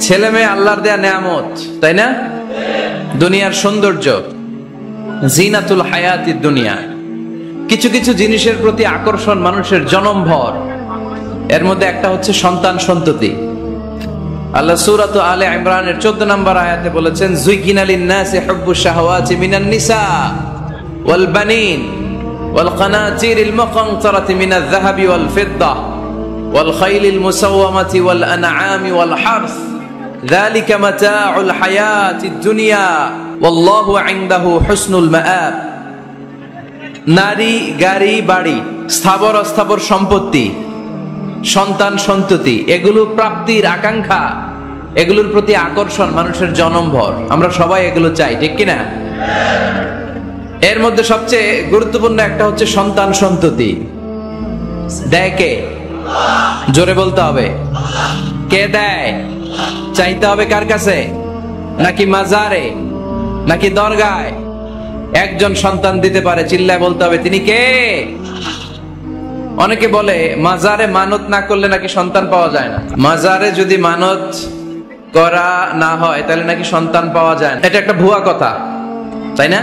ছেলে মেয়ে আল্লাহর দেয়া নেয়ামত, তাই না? দুনিয়ার সৌন্দর্য, জিনাতুল হায়াতিদ দুনিয়া। কিছু কিছু জিনিসের প্রতি আকর্ষণ মানুষের জনমভর। এর মধ্যে একটা হচ্ছে সন্তান সন্ততি। আল্লাহ সূরাত আলে ইমরানের 14 নম্বর আয়াতে বলেছেন, যুইকিনা লিন-নাসি হুব্বুশ শাহাওয়াতি মিনান নিসা ওয়াল বানিন ওয়াল কানাতিরিল মুকানতারাতি মিনাজ যাহাবি ওয়াল ফিদ্দা ওয়াল খাইলিল মুসাওয়ামাতি ওয়াল আনআমি ওয়াল হারস যালিকা মাতাউল হায়াতিদ দুনিয়া ওয়াল্লাহু ইনদাহু হুসনুল মাআব। নারী, গাড়ি, বাড়ি, স্থাবর অস্থাবর সম্পত্তি, সন্তান সন্ততি, এগুলো প্রাপ্তির আকাঙ্ক্ষা, এগুলোর প্রতি আকর্ষণ মানুষের জনমভর। আমরা সবাই এগুলো চাই, ঠিক কিনা? এর মধ্যে সবচেয়ে গুরুত্বপূর্ণ একটা হচ্ছে সন্তান সন্ততি। দেয় কে? জোরে বলতে হবে, কে দেয়? চাইতে হবে কার কাছে? নাকি মাজারে, নাকি দরগায়? একজন সন্তান দিতে পারে, চিল্লায় বলতে হবে তিনি কে? অনেকে বলে মাজারে মানত না করলে নাকি সন্তান পাওয়া যায় না। মাজারে যদি মানত করা না হয় তাহলে নাকি সন্তান পাওয়া যায় না। এটা একটা ভুয়া কথা, তাই না?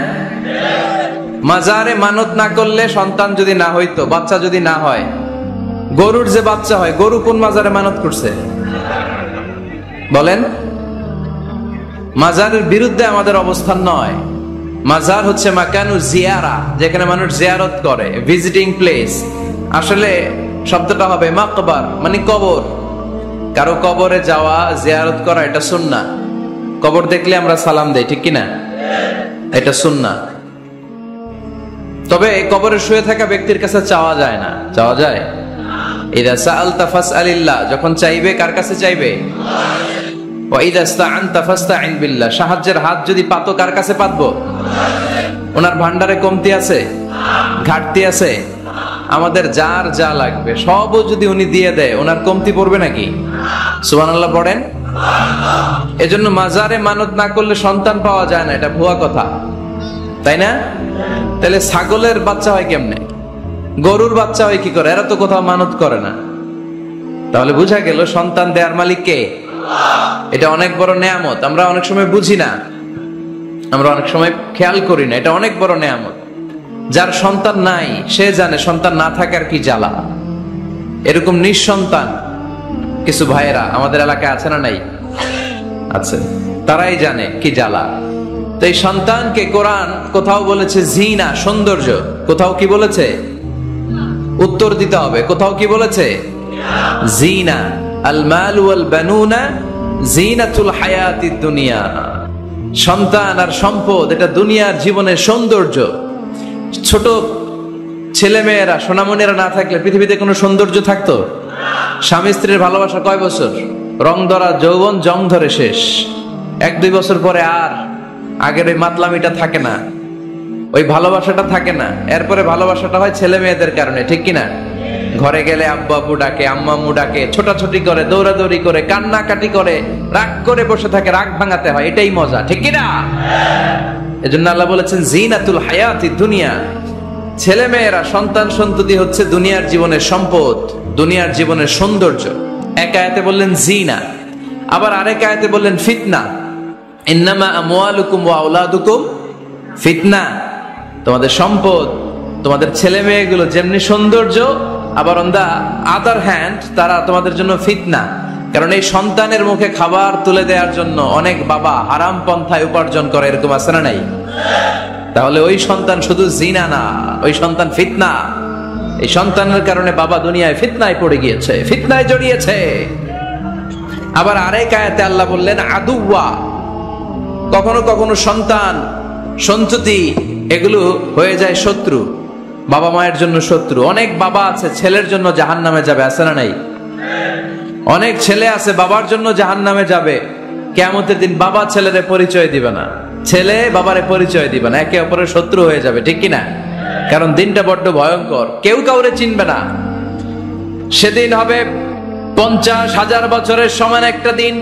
মাজারে মানত না করলে সন্তান যদি না হইতো, বাচ্চা যদি না হয়, গরুর যে বাচ্চা হয়, গরু কোন মাজারে মানত করছে বলেন? মাজারের বিরুদ্ধে আমাদের অবস্থান নয়। মাজার হচ্ছে মাকানু জিয়ারা, যেখানে মানুষ জিয়ারত করে, ভিজিটিং প্লেস। আসলে শব্দটা হবে মাকবার, মানে কবর। কারো কবরে যাওয়া, জিয়ারত করা, এটা সুন্নাহ। কবর দেখলে আমরা সালাম দেই, ঠিক কিনা? এটা সুন্নাহ। তবে কবরে শুয়ে থাকা ব্যক্তির কাছে চাওয়া যায় না। চাওয়া যায়? ইযা সাআলতা ফাসআলিল্লাহ, যখন চাইবে কার কাছে চাইবে? ওয়া ইযা ইসতাআনতা ফাসতাইন বিল্লাহ, সাহায্যের হাত যদি পাতো কার কাছে পাতবো? ওনার ভান্ডারে কমতি আছে, ঘাটতি আছে? আমাদের যার যা লাগবে সবও যদি উনি দিয়ে দেয়, ওনার কমতি পড়বে নাকি? সুবহানাল্লাহ পড়েন। এজন্য মাজারে মানত না করলে সন্তান পাওয়া যায় না, এটা ভুয়া কথা, তাই না? তাহলে ছাগলের বাচ্চা হয় কেমনে? গরুর বাচ্চা হয় কি করে? এরা তো কোথাও মানত করে না। তাহলে বুঝা গেল সন্তান দেয়ার মালিক কে? এটা অনেক বড় নেয়ামত। আমরা অনেক সময় বুঝি না, আমরা অনেক সময় খেয়াল করি না। এটা অনেক বড় নেয়ামত। যার সন্তান নাই সে জানে সন্তান না থাকার কি জ্বালা। এরকম নিঃসন্তান কিছু ভাইয়েরা আমাদের এলাকায় আছে না নাই? আছে। তারাই জানে কি জ্বালা। তো এই সন্তানকে কোরআন কোথাও বলেছে জিনা, সৌন্দর্য, কোথাও কি বলেছে? উত্তর দিতে হবে। কোথাও কি বলেছে? জিনা। আল মাল ওয়াল বানুনা জিনাতুল হায়াতিদ দুনিয়া। সন্তান আর সম্পদ এটা দুনিয়ার জীবনের সৌন্দর্য। ছোট ছেলে মেয়েরা, সোনামণিরা না থাকলে পৃথিবীতে কোনো সৌন্দর্য থাকতো? স্বামী স্ত্রীর ভালোবাসা কয় বছর? রং ধরা যৌবন, জং ধরে শেষ। 1-2 বছর পরে আর আগের ওই মাতলামিটা থাকে না, ওই ভালোবাসাটা থাকে না। এরপরে ভালোবাসাটা হয় ছেলে মেয়েদের কারণে, ঠিক কিনা? ঘরে গেলে আব্বু আব্বু ডাকে, আম্মা আম্মু ডাকে, ছোটাছুটি করে, দৌড়াদৌড়ি করে, কান্নাকাটি করে, রাগ করে বসে থাকে, রাগ ভাঙাতে হয়। এটাই মজা, ঠিক কিনা? এজন্য আল্লাহ বলেছেন জিনাতুল হায়াতিদ দুনিয়া। ছেলে মেয়েরা, সন্তান সন্ততি হচ্ছে দুনিয়ার জীবনের সম্পদ, দুনিয়ার জীবনের সৌন্দর্য। এক আয়াতে বললেন জিনা, আবার আরেক আয়াতে বললেন ফিতনা। ইন্নামা আমওয়ালুকুম ওয়া আওলাদুকুম ফিতনা। তোমাদের সম্পদ, তোমাদের ছেলে মেয়েগুলো যেমনি সৌন্দর্য, আবার অন দা আদার হ্যান্ড তারা তোমাদের জন্য ফিতনা। কারণ এই সন্তানের মুখে খাবার তুলে দেওয়ার জন্য অনেক বাবা হারাম পন্থায় উপার্জন করে, এরকম আছে না নাই? তাহলে ওই সন্তান শুধু জিনা না, ওই সন্তান ফিতনা। এই সন্তানের কারণে বাবা দুনিয়ায় ফিতনায় পড়ে গিয়েছে, ফিতনায় জড়িয়েছে। আবার আরেক আয়াতে আল্লাহ বললেন আদুওয়া। কখনো কখনো সন্তান সন্ততি এগুলো হয়ে যায় শত্রু, বাবা মায়ের জন্য শত্রু। অনেক বাবা আছে ছেলের জন্য জাহান্নামে যাবে, আছে না নাই? অনেক ছেলে আছে বাবার জন্য জাহান্নামে যাবে। কিয়ামতের দিন বাবা ছেলেরে পরিচয় দিবে না, ছেলে বাবারে পরিচয় দিবে না, একে অপরের শত্রু হয়ে যাবে, ঠিক কিনা? কারণ দিনটা বড্ড ভয়ঙ্কর, কেউ কাউরে চিনবে না। সেদিন হবে 50,000 বছরের সমান একটা দিন।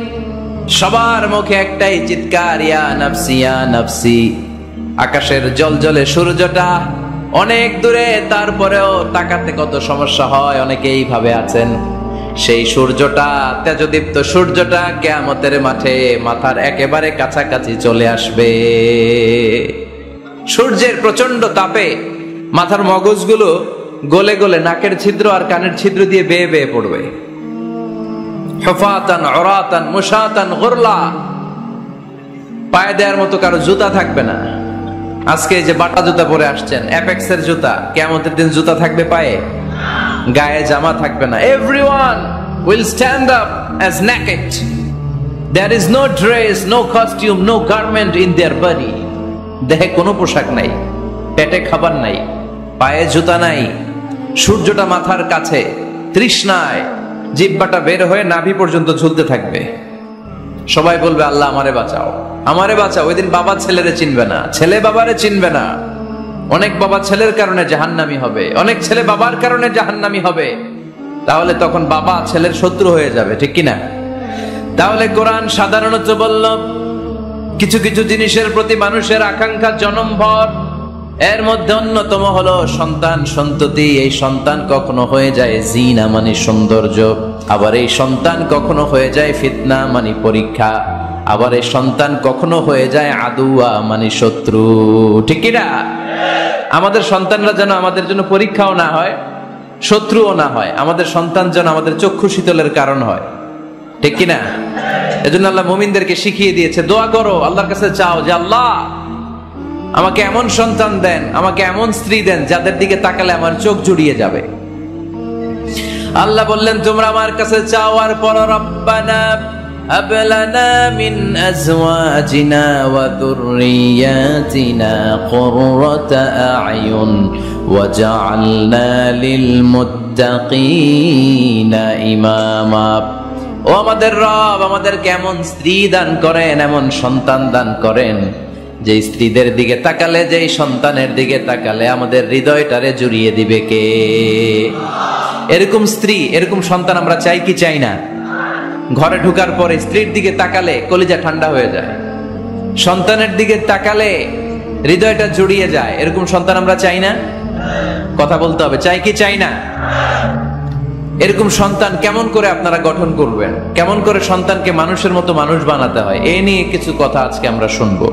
সবার মুখে একটাই চিৎকার, ইয়া নাফসি ইয়া নাফসি। আকাশের জলজলে সূর্যটা অনেক দূরে, তারপরেও তাকাতে কত সমস্যা হয়। অনেকে এইভাবে আছেন, সেই সূর্যটা, তেজদীপ্ত সূর্যটা কিয়ামতের মাঠে মাথার একেবারে কাছাকাছি চলে আসবে। সূর্যের প্রচন্ড তাপে মাথার মগজগুলো গলে গলে নাকের ছিদ্র আর কানের ছিদ্র দিয়ে বেয়ে বেয়ে পড়বে। হুফাতান উরাতান মুশাতান গুরলা, পায়ে দেওয়ার মতো কারো জুতা থাকবে না। আজকে যে বাটা জুতা পরে আসছেন, অ্যাপেক্সের জুতা, কিয়ামতের দিন জুতা থাকবে পায়ে, গায়ে জামা থাকবে না। Everyone will stand up as naked. There is no dress, no costume, no garment in their body. দেহে কোনো পোশাক নাই, পেটে খাবার নাই, পায়ে জুতা নাই, সূর্যটা মাথার কাছে, তৃষ্ণায় জিহ্বাটা বের হয়ে নাভি পর্যন্ত ঝুলতে থাকবে। সবাই বলবে আল্লাহ আমারে বাঁচাও, আমারে বাঁচাও। ওই দিন বাবা ছেলেরে চিনবে না, ছেলে বাবারে চিনবে না। অনেক বাবা ছেলের কারণে জাহান্নামী হবে, অনেক ছেলে বাবার কারণে জাহান্নামী হবে। তাহলে তখন বাবা ছেলের শত্রু হয়ে যাবে, ঠিক কিনা? তাহলে কোরআন সাধারণত বলল কিছু কিছু জিনিসের প্রতি মানুষের আকাঙ্ক্ষা জনমভর, এর মধ্যে অন্যতম হলো সন্তান সন্ততি। এই সন্তান কখনো হয়ে যায় জিনা মানে সৌন্দর্য, আবার এই সন্তান কখনো হয়ে যায় ফিতনা মানে পরীক্ষা, আবার এই সন্তান কখনো হয়ে যায় আদুয়া মানে শত্রু, ঠিক কিনা? আমাদের সন্তানরা যেন আমাদের জন্য পরীক্ষাও না হয়, শত্রুও না হয়। আমাদের সন্তান যেন আমাদের চক্ষু শীতলের কারণ হয়, ঠিক কিনা? এজন্য আল্লাহ মুমিনদেরকে শিখিয়ে দিয়েছে, দোয়া করো, আল্লাহর কাছে চাও যে আল্লাহ আমাকে এমন সন্তান দেন, আমাকে এমন স্ত্রী দেন যাদের দিকে তাকালে আমার চোখ জুড়িয়ে যাবে। আল্লাহ বললেন তোমরা আমার কাছে চাও, আর পর রব্বানা হাব লানা মিন আজওয়াজিনা ওয়া যুররিয়াতিনা কুররাতা আ'য়ুন ওয়াজআলনা লিল মুত্তাকিনা ইমামা। ও আমাদের রব, আমাদেরকে এমন স্ত্রী দান করেন, এমন সন্তান দান করেন যে স্ত্রীদের দিকে তাকালে, যেই সন্তানের দিকে তাকালে আমাদের হৃদয়টারে জুড়িয়ে দিবে কে? এরকম স্ত্রী, এরকম সন্তান আমরা চাই কি চাই না? ঘরে ঢোকার পরে স্ত্রীর দিকে তাকালে কলিজা ঠান্ডা হয়ে যায়, সন্তানের দিকে তাকালে হৃদয়টা জুড়িয়ে যায়। এরকম সন্তান আমরা চাই না? কথা বলতে হবে, চাই কি চাই না? এরকম সন্তান কেমন করে আপনারা গঠন করবেন, কেমন করে সন্তানকে মানুষের মতো মানুষ বানাতে হয়, এ নিয়ে কিছু কথা আজকে আমরা শুনবো।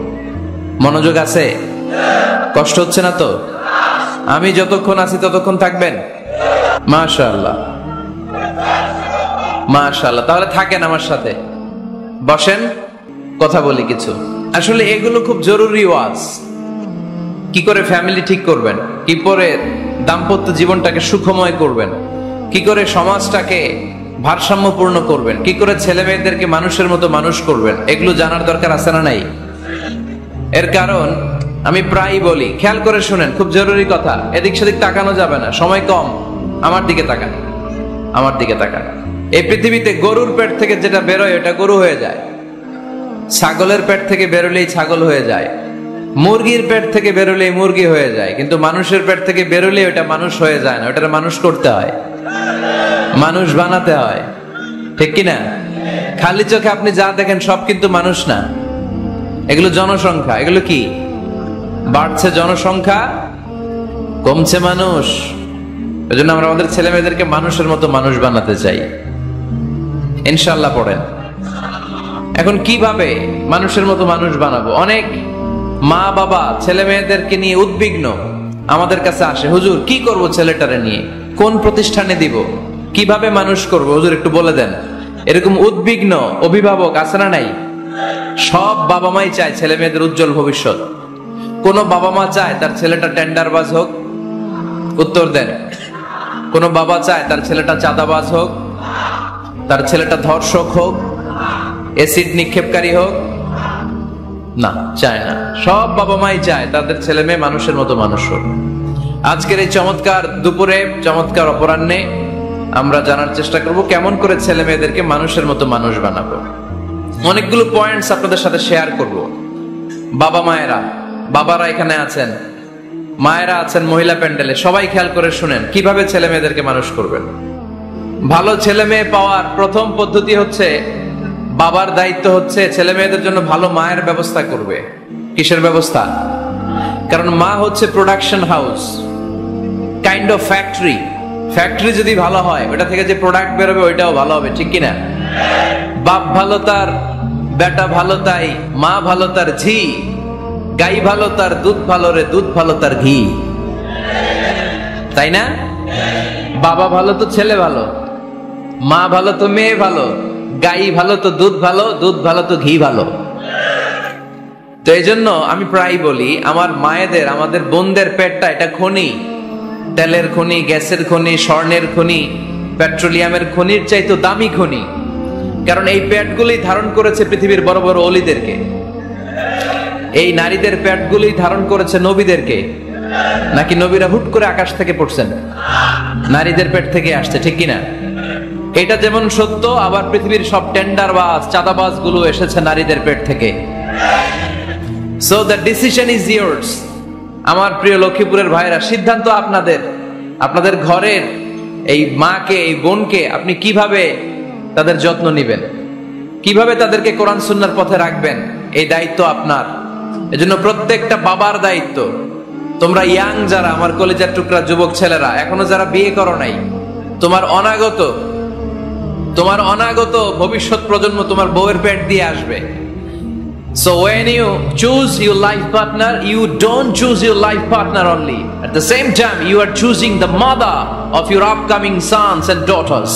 মনোযোগ আছে? কষ্ট হচ্ছে না তো? আমি যতক্ষণ আছি ততক্ষণ থাকবেন? মাশাআল্লাহ, মাশাআল্লাহ। তাহলে থাকেন আমার সাথে, বসেন, কথা বলি কিছু। আসলে এগুলো খুব জরুরি ওয়াজ। কি করে ফ্যামিলি ঠিক করবেন, কি করে দাম্পত্য জীবনটাকে সুখময় করবেন, কি করে সমাজটাকে ভারসাম্যপূর্ণ করবেন, কি করে ছেলে মেয়েদেরকে মানুষের মতো মানুষ করবেন, এগুলো জানার দরকার আছে না নাই? এর কারণ আমি প্রায় বলি, খেয়াল করে শুনেন, খুব জরুরি কথা, এদিক সেদিক তাকানো যাবে না, সময় কম। আমার দিকে তাকান, আমার দিকে তাকান। এই পৃথিবীতে গরুর পেট থেকে যেটা বেরোয় ওটা গরু হয়ে যায়, ছাগলের পেট থেকে বেরোলেই ছাগল হয়ে যায়, মুরগির পেট থেকে বেরোলেই মুরগি হয়ে যায়, কিন্তু মানুষের পেট থেকে বেরোলেই ওটা মানুষ হয়ে যায় না, ওটা মানুষ করতে হয়, মানুষ বানাতে হয়, ঠিক কিনা? খালি চোখে আপনি যা দেখেন সব কিন্তু মানুষ না, এগুলো জনসংখ্যা। এগুলো কি? বাড়ছে জনসংখ্যা, কমছে মানুষ। এজন্য আমরা আমাদের ছেলে মেয়েদেরকে মানুষের মতো মানুষ বানাতে চাই, ইনশাআল্লাহ। পড়েন। এখন কিভাবে মানুষের মতো মানুষ বানাবো? অনেক মা বাবা ছেলে মেয়েদেরকে নিয়ে উদ্বিগ্ন, আমাদের কাছে আসে, হুজুর কি করব ছেলেটারে নিয়ে, কোন প্রতিষ্ঠানে দিব, কিভাবে মানুষ করব হুজুর একটু বলে দেন। এরকম উদ্বিগ্ন অভিভাবক আছে না নাই? সব বাবা মাই চায় ছেলে মেয়েদের উজ্জ্বল ভবিষ্যৎ। কোন বাবা মা চায় তার ছেলেটা টেন্ডারবাজ হোক? উত্তর দেন। কোন বাবা চায় তার ছেলেটা চাঁদাবাজ হোক, তার ছেলেটা ধর্ষক হোক, এসিড নিক্ষেপকারী হোক? না, চায় না। সব বাবা মাই চায় তাদের ছেলে মেয়ে মানুষের মতো মানুষ হোক। আজকের এই চমৎকার দুপুরে, চমৎকার অপরাহ্নে আমরা জানার চেষ্টা করব কেমন করে ছেলে মেয়েদেরকে মানুষের মতো মানুষ বানাবো। অনেকগুলো পয়েন্টস আপনাদের সাথে শেয়ার করব। বাবা মায়েরা, বাবারা এখানে আছেন, মায়েরা আছেন মহিলা প্যান্ডেলে, সবাই খেয়াল করে শুনেন কিভাবে ছেলে মেয়েদেরকে মানুষ করবেন। ভালো ছেলে মেয়ে পাওয়ার প্রথম পদ্ধতি হচ্ছে, বাবার দায়িত্ব হচ্ছে ছেলে মেয়েদের জন্য ভালো মায়ের ব্যবস্থা করবে। কিসের ব্যবস্থা? কারণ মা হচ্ছে production house, kind of factory. Factory যদি ভালো হয় ওটা থেকে যে প্রোডাক্ট বেরোবে ওইটাও ভালো হবে, ঠিক কিনা? বাপ ভালো তার বেটা ভালো তাই, মা ভালো তার ঝি, গাই ভালো তার দুধ ভালো রে, দুধ ভালো তার ঘি, তাই না? বাবা ভালো তো ছেলে ভালো, মা ভালো তো মেয়ে ভালো, গাই ভালো তো দুধ ভালো, দুধ ভালো তো ঘি ভালো। তো এই জন্য আমি প্রায় বলি আমার মায়েদের, আমাদের বোনদের পেটটা এটা খনি, তেলের খনি, গ্যাসের খনি, স্বর্ণের খনি, পেট্রোলিয়ামের খনির চাইতে দামি খনি। কারণ এই পেটগুলি ধারণ করেছে পৃথিবীর বড় বড় অলিদেরকে, এই নারীদের পেটগুলি ধারণ করেছে নবীদেরকে। নাকি নবীরা হুট করে আকাশ থেকে পড়ছেন? নারীদের পেট থেকে আসছে, ঠিক কিনা? এটা যেমন সত্য, আবার পৃথিবীর সব টেন্ডারবাজ চাঁদাবাজ গুলো এসেছে নারীদের পেট থেকে। So the decision is years. আমার প্রিয় লক্ষ্মীপুরের ভাইরা, সিদ্ধান্ত আপনাদের। আপনাদের ঘরের এই মাকে, এই বোনকে আপনি কিভাবে তাদের যত্ন নেবেন, কিভাবে তাদেরকে কোরআন সুন্নাহর পথে রাখবেন, এই দায়িত্ব আপনার। এজন্য প্রত্যেকটা বাবার দায়িত্ব। তোমরা ইয়াং যারা, আমার কলেজের টুকরা যুবক ছেলেরা, এখনো যারা বিয়ে করো নাই, তোমার অনাগত ভবিষ্যৎ প্রজন্ম তোমার বউয়ের পেট দিয়ে আসবে। So when you choose your life partner, you don't choose your life partner only. At the same time, you are choosing the mother of your upcoming sons and daughters.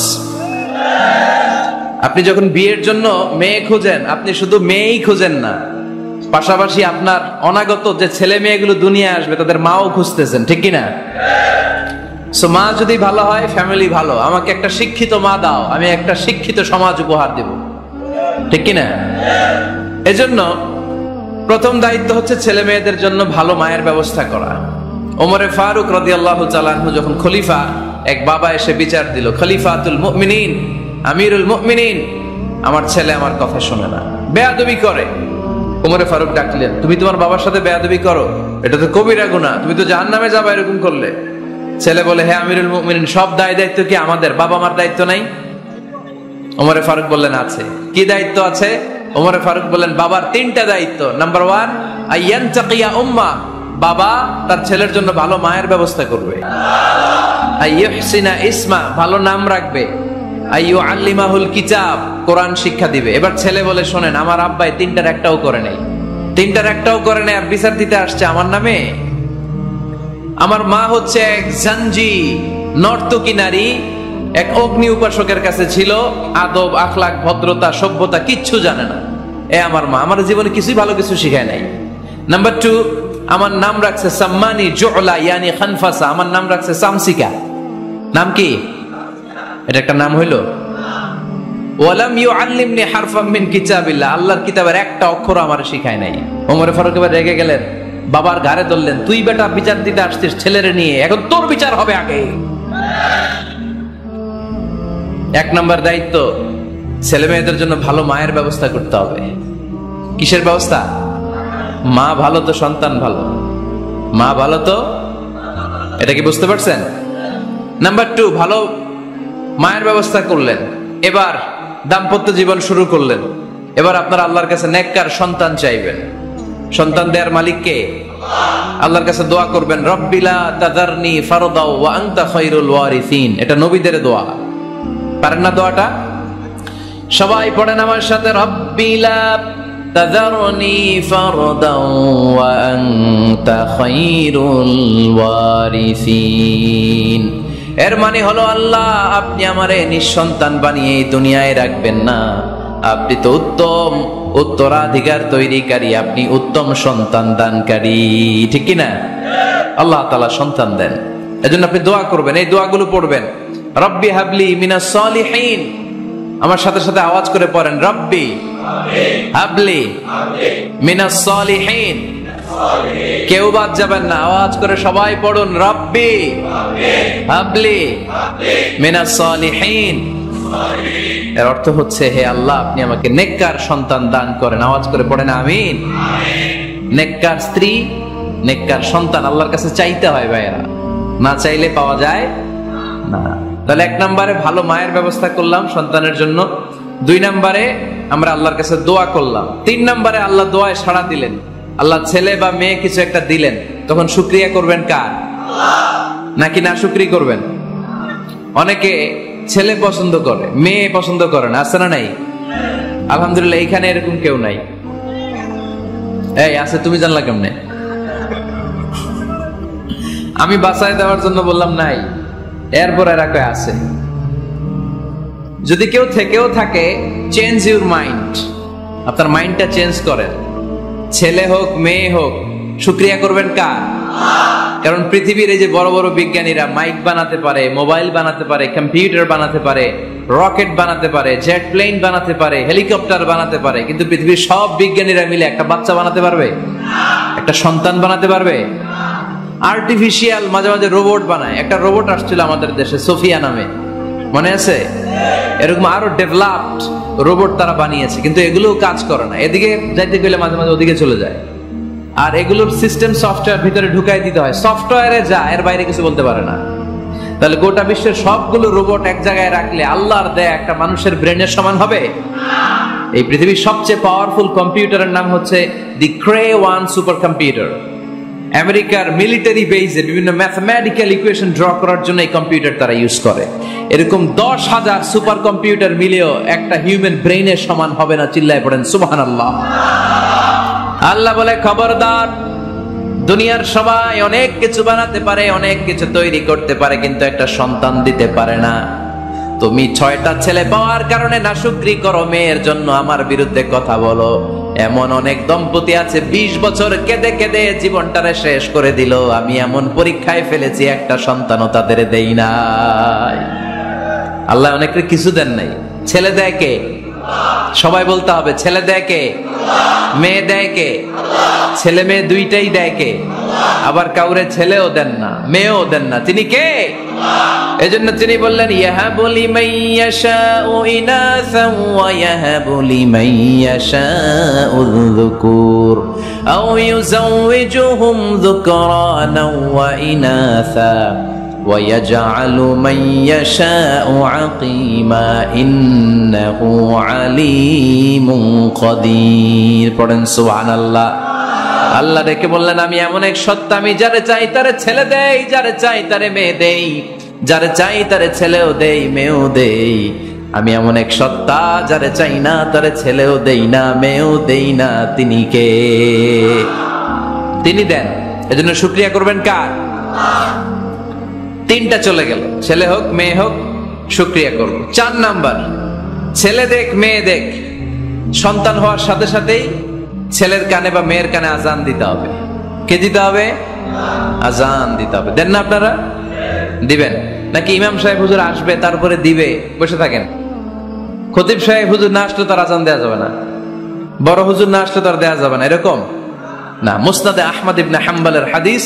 আপনি যখন বিয়ের জন্য মেয়ে খোঁজেন, আপনি শুধু মেয়েই খোঁজেন না, পাশাপাশি আপনার অনাগত যে ছেলে মেয়েগুলো দুনিয়া আসবে তাদের মাও খুঁজতেছেন, ঠিক কিনা? সো মা যদি ভালো হয়, ফ্যামিলি ভালো। আমাকে একটা শিক্ষিত মা দাও, আমি একটা শিক্ষিত সমাজ উপহার দেব, ঠিক কিনা? এজন্য প্রথম দায়িত্ব হচ্ছে ছেলে মেয়েদের জন্য ভালো মায়ের ব্যবস্থা করা। ওমরে ফারুক রাদিয়াল্লাহু তাআলা আনহু যখন খলিফা, এক বাবা এসে বিচার দিল, খলিফাতুল মুমিনিন, আমিরুল মুমিনিন, আমার ছেলে আমার কথা শোনে না, বেয়াদবি করে। ওমরে ফারুক ডাকলেন, তুমি তোমার বাবার সাথে বেয়াদবি করো, এটা তো কবিরা গুনাহ, তুমি তো জাহান্নামে যাবে এরকম করলে। ছেলে বলে, হে আমিরুল মুমিনিন, সব দায়িত্ব কি আমাদের? বাবা মার দায়িত্ব নাই? ওমরে ফারুক বললেন, আছে। কি দায়িত্ব আছে? ওমরে ফারুক বললেন, বাবার তিনটা দায়িত্ব। নাম্বার 1, আইয়ানতাকিয়া উম্মা, বাবা তার ছেলের জন্য ভালো মায়ের ব্যবস্থা করবে। আইয়ুহসিনা ইসমা, ভালো নাম রাখবে। আইয়ুআল্লিমাহুল কিতাব, কোরআন শিক্ষা দিবে। এবার ছেলে বলে, শোনেন, আমার আব্বাই তিনটার একটাও করে নাই, আর বিচার দিতে আসছে আমার নামে। আমার মা হচ্ছে এক জাঞ্জি, নর্তকী নারী, এক অগ্নি উপাসকের কাছে ছিল, আদব, আখলাক, ভদ্রতা, সভ্যতা কিচ্ছু জানে না। আমার মা আমার জীবনে কিছুই ভালো কিছু শিখায় নাই। নাম্বার 2, আমার নাম রাখছে সাম্মানি জুলা ইয়ানি খানফাসা, আমার নাম রাখছে সামসিকা। নাম কি? এটা একটা নাম হইলো? ওয়ালাম ইউআল্লিমনি হারফাম মিন কিতাবিল্লাহ, আল্লাহর কিতাবের একটা অক্ষর আমার শিখায় নাই। ওমর ফারুক এবার রেগে গেলেন, বাবার ঘাড়ে ধরলেন, তুই বেটা বিচার দিতে আসছিস ছেলেরে নিয়ে, এখন তোর বিচার হবে আগে। 1 নম্বর দায়িত্ব, ছেলে মেয়েদের জন্য ভালো মায়ের ব্যবস্থা করতে হবে। কিসের ব্যবস্থা? মা ভালো তো সন্তান ভালো, মা ভালো তো, এটা কি বুঝতে পারছেন? নাম্বার 2, ভালো মায়ের ব্যবস্থা করলেন, এবার দাম্পত্য জীবন শুরু করলেন। এবার আপনারা আল্লাহর কাছে নেককার সন্তান চাইবেন। সন্তান দেওয়ার মালিক কে? আল্লাহর কাছে দোয়া করবেন, রব্বিলা তাযারনি ফারদাও ওয়া আনতা খায়রুল ওয়ারিসিন। এটা নবীদের দোয়া, পারেন না দোয়াটা? সবাই পড়েন আমার সাথে, রব্বিলা তাযারনি ফারদাও ওয়া আনতা খায়রুল ওয়ারিসিন। এর মানে হলো, আল্লাহ আপনি আমারে নিঃসন্তান বানিয়ে এই দুনিয়ায় রাখবেন না, আপনি তো উত্তম উত্তরাধিকার তৈরিকারী, আপনি উত্তম সন্তান দানকারী, ঠিক কিনা? আল্লাহ তাআলা সন্তান দেন, এজন্য আপনি দোয়া করবেন, এই দোয়াগুলো পড়বেন। রব্বি হাবলি মিনাস সালিহিন, আমার সাথে সাথে আওয়াজ করে পড়েন, রব্বি হাবলি মিনাস সালিহিন। কেউ বাদ যাবেন না, আওয়াজ করে সবাই পড়ুন, রব্বি হাবলি মিনাস সালিহিন। এর অর্থ হচ্ছে, হে আল্লাহ আপনি আমাকে নেককার সন্তান দান করেন। আওয়াজ করে পড়েন আমিন। নেককার স্ত্রী, নেককার সন্তান আল্লাহর কাছে চাইতে হয় ভাইয়েরা, না চাইলে পাওয়া যায় না। তাহলে 1 নম্বরে ভালো মায়ের ব্যবস্থা করলাম সন্তানের জন্য, 2 নম্বরে আমরা আল্লাহর কাছে দোয়া করলাম, 3 নম্বরে আল্লাহ দোয়ায় সাড়া দিলেন। আল্লাহ ছেলে বা মেয়ে কিছু একটা দিলেন, তখন শুকরিয়া করবেন কার? নাকি না শুকরি করবেন? অনেকে ছেলে পছন্দ করে, মেয়ে পছন্দ করে না, আছে না নাই? আলহামদুলিল্লাহ এখানে এরকম কেউ নাই। এই আছে, তুমি জানলা কেমনে? আমি বাঁচাই দেওয়ার জন্য বললাম নাই, এরপর এরা কয় আছে। যদি কেউ থেকেও থাকে, চেঞ্জ ইউর মাইন্ড, আপনার মাইন্ডটা চেঞ্জ করেন। ছেলে হোক মেয়ে হোক, শুকরিয়া করবেন কার? কারণ পৃথিবীর এই যে বড় বড় বিজ্ঞানীরা মাইক বানাতে পারে, মোবাইল বানাতে পারে, কম্পিউটার বানাতে পারে, রকেট বানাতে পারে, জেট প্লেন বানাতে পারে, হেলিকপ্টার বানাতে পারে, কিন্তু পৃথিবীর সব বিজ্ঞানীরা মিলে একটা বাচ্চা বানাতে পারবে? একটা সন্তান বানাতে পারবে? আর্টিফিশিয়াল মাঝে মাঝে রোবট বানায়। একটা রোবট আসছিল আমাদের দেশে, সোফিয়া নামে, মনে আছে? এরকম আরো ডেভেলপড রোবট তারা বানিয়েছে, কিন্তু এগুলো কাজ করে না। এদিকে যাইতে গেলে মাঝে মাঝে ওদিকে চলে যায়। আর এগুলোর সিস্টেম সফটওয়্যার ভিতরে ঢুকাই দিতে হয়, সফটওয়্যারে যা, এর বাইরে কিছু বলতে পারে না। তাহলে গোটা বিশ্বের সবগুলো রোবট এক জায়গায় রাখলে আল্লাহর দেয়া একটা মানুষের ব্রেনের সমান হবে? এই পৃথিবীর সবচেয়ে পাওয়ারফুল কম্পিউটারের নাম হচ্ছে দি ক্রে-1 সুপার কম্পিউটার। আমেরিকার মিলিটারি বেজে বিভিন্ন ম্যাথমেটিক্যাল ইকুয়েশন ড্র করার জন্য এই কম্পিউটার তারা ইউজ করে। এরকম 10,000 সুপার কম্পিউটার মিলেও একটা হিউম্যান ব্রেইনের সমান হবে না। চিল্লায় পড়েন সুবহানাল্লাহ। আল্লাহ বলে, খবরদার, দুনিয়ার সবাই অনেক কিছু বানাতে পারে, অনেক কিছু তৈরি করতে পারে, কিন্তু একটা সন্তান দিতে পারে না। তুমি 6টা ছেলে পাওয়ার কারণে নাশুকরি করো, মেয়ের জন্য আমার বিরুদ্ধে কথা বলো। এমন অনেক দম্পতি আছে 20 বছর কেঁদে কেঁদে জীবনটারে শেষ করে দিল। আমি এমন পরীক্ষায় ফেলেছি, একটা সন্তানও তাদের দেই নাই। আল্লাহ অনেকের কিছু দেন নাই। ছেলে দেয় কে? সবাই বলতে হবে, ছেলে দেয় কে? মেয়ে দেয় কে? ছেলে মেয়ে দুইটাই দেয় কে? আবার কাউরে ছেলেও দেন না, মেয়েও দেন না, তিনি কে? এজন্য তিনি বললেন, ইয়াহাবু লিমান ইয়াশাউ ইনাসান ওয়া ইয়াহাবু লিমান ইয়াশাউ যুকুর আও ইউযাওয়িজুহুম যুকরানান ওয়া ইনাসা ওয়া ইয়াজআলু মান ইয়াশাউ আকিমা ইন্নাহু আলীমুন কাদির। পড়েন সুবহানাল্লাহ। আল্লাহ ডেকে বললেন, আমি এমন এক সত্তা, আমি যারে চাই তারে ছেলে দেই, যারে চাই তারে মেয়ে দেই, যারে চাই তারে ছেলেও দেই, মেয়েও দেই। আমি এমন এক সত্তা, যারে চাই না তারে ছেলেও দেই না, মেয়েও দেই না। তিনি কে? তিনি দেন। এজন্য শুকরিয়া করবেন কার? 3টা চলে গেল, ছেলে হোক মেয়ে হোক, শুকরিয়া করব। 4 নাম্বার, ছেলে দেখ মেয়ে দেখ, সন্তান হওয়ার সাথে সাথেই ছেলের কানে বা মেয়ের কানে আজান দিতে হবে। কে দিতে হবে? আজান দিতে হবে। দেন না আপনারা? দিবেন নাকি ইমাম সাহেব হুজুর আসবে তারপরে দিবে, বসে থাকেন? খতিব সাহেব হুজুর না আসলে তার আজান দেওয়া যাবে না, বড় হুজুর না আসলে তার দেওয়া যাবে না, এরকম না। মুসনাদে আহমদ ইবনে হাম্বলের হাদিস,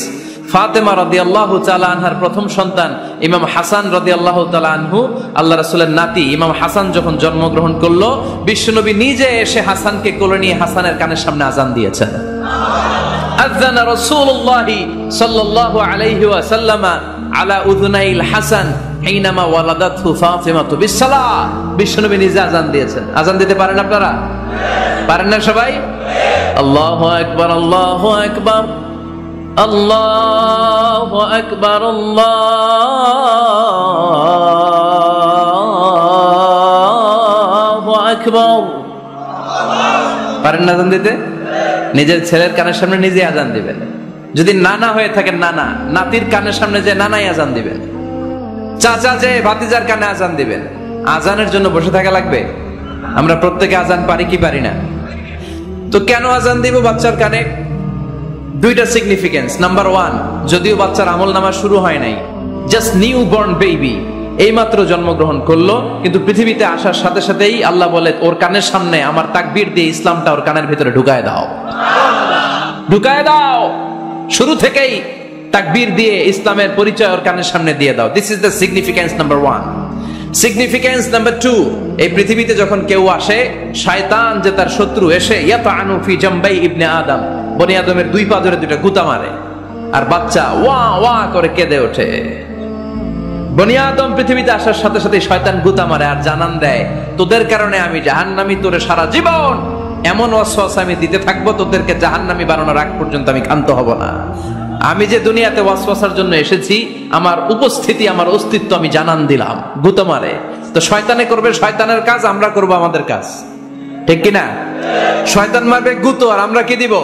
ফাতেমা রাদিয়াল্লাহু তাআলা আনহার প্রথম সন্তান ইমাম হাসান রাদিয়াল্লাহু তাআলা আনহু, আল্লাহ রাসূলের নাতি ইমাম হাসান যখন জন্মগ্রহণ করলো, বিশ্বনবী নিজে এসে হাসানকে কোলে নিয়ে হাসানের কানের সামনে আজান দিয়েছেন। আযানা রাসূলুল্লাহ সাল্লাল্লাহু আলাইহি ওয়াসাল্লাম আলা উযুনাইল হাসান হিনামা ওয়ালাদাতহু ফাতিমাতু বিসসালাহ। বিশ্বনবী নিজে আজান দিয়েছেন। আজান দিতে পারেন আপনারা? পারেন না সবাই? আল্লাহু আকবার, আল্লাহু আকবার, আল্লাহু আকবার, আল্লাহু আকবার। পারেন না আজান দিতে? নিজের ছেলের কানের সামনে নিজে আজান দিবেন। যদি নানা হয়ে থাকেন, নানা নাতির কানের সামনে যে নানাই আজান দিবেন, চাচা যে ভাতিজার কানে আজান দিবেন। আজানের জন্য বসে থাকা লাগবে? আমরা প্রত্যেকে আজান পারি কি পারি না? তো কেন আজান দিব বাচ্চার কানে? 2টা সিগনিফিকেন্স। নাম্বার 1, যদিও বাচ্চার আমল নামা শুরু হয় নাই, জাস্ট নিউ বর্ন বেবি, এইমাত্র জন্মগ্রহণ করলো, কিন্তু পৃথিবীতে আসার সাথে সাথেই আল্লাহ বলে, ওর কানের সামনে আমার তাকবীর দিয়ে ইসলামটা ওর কানের ভিতরে ঢুকায় দাও, ঢুকায় দাও। শুরু থেকেই তাকবীর দিয়ে ইসলামের পরিচয় ওর কানের সামনে দিয়ে দাও। This is the significance number 1। Significance number 2, এই পৃথিবীতে যখন কেউ আসে, শয়তান যে তার শত্রু, এসে ইয়াতানু ফি জামবাই ইবনে আদম, বনি আদমের 2 পা ধরে 2টা গুতা মারে, আর বাচ্চা ওয়া ওয়া করে কেঁদে ওঠে। বনি আদম পৃথিবীতে আসার সাথে সাথে শয়তান গুতা মারে আর জানান দেয়, তোদের কারণে আমি জাহান্নামী, তোরে সারা জীবন এমন ওয়াসওয়াসা আমি দিতে থাকবো, তোদেরকে জাহান্নামী বানানোর আগ পর্যন্ত আমি ক্ষান্ত হব না। আমি যে দুনিয়াতে ওয়াসওয়াসার জন্য এসেছি, আমার উপস্থিতি, আমার অস্তিত্ব আমি জানান দিলাম গুতো মারে। তো শয়তানে করবে শয়তানের কাজ, আমরা করব আমাদের কাজ, ঠিক কিনা? শয়তান মারবে গুতো, আর আমরা কি দিব?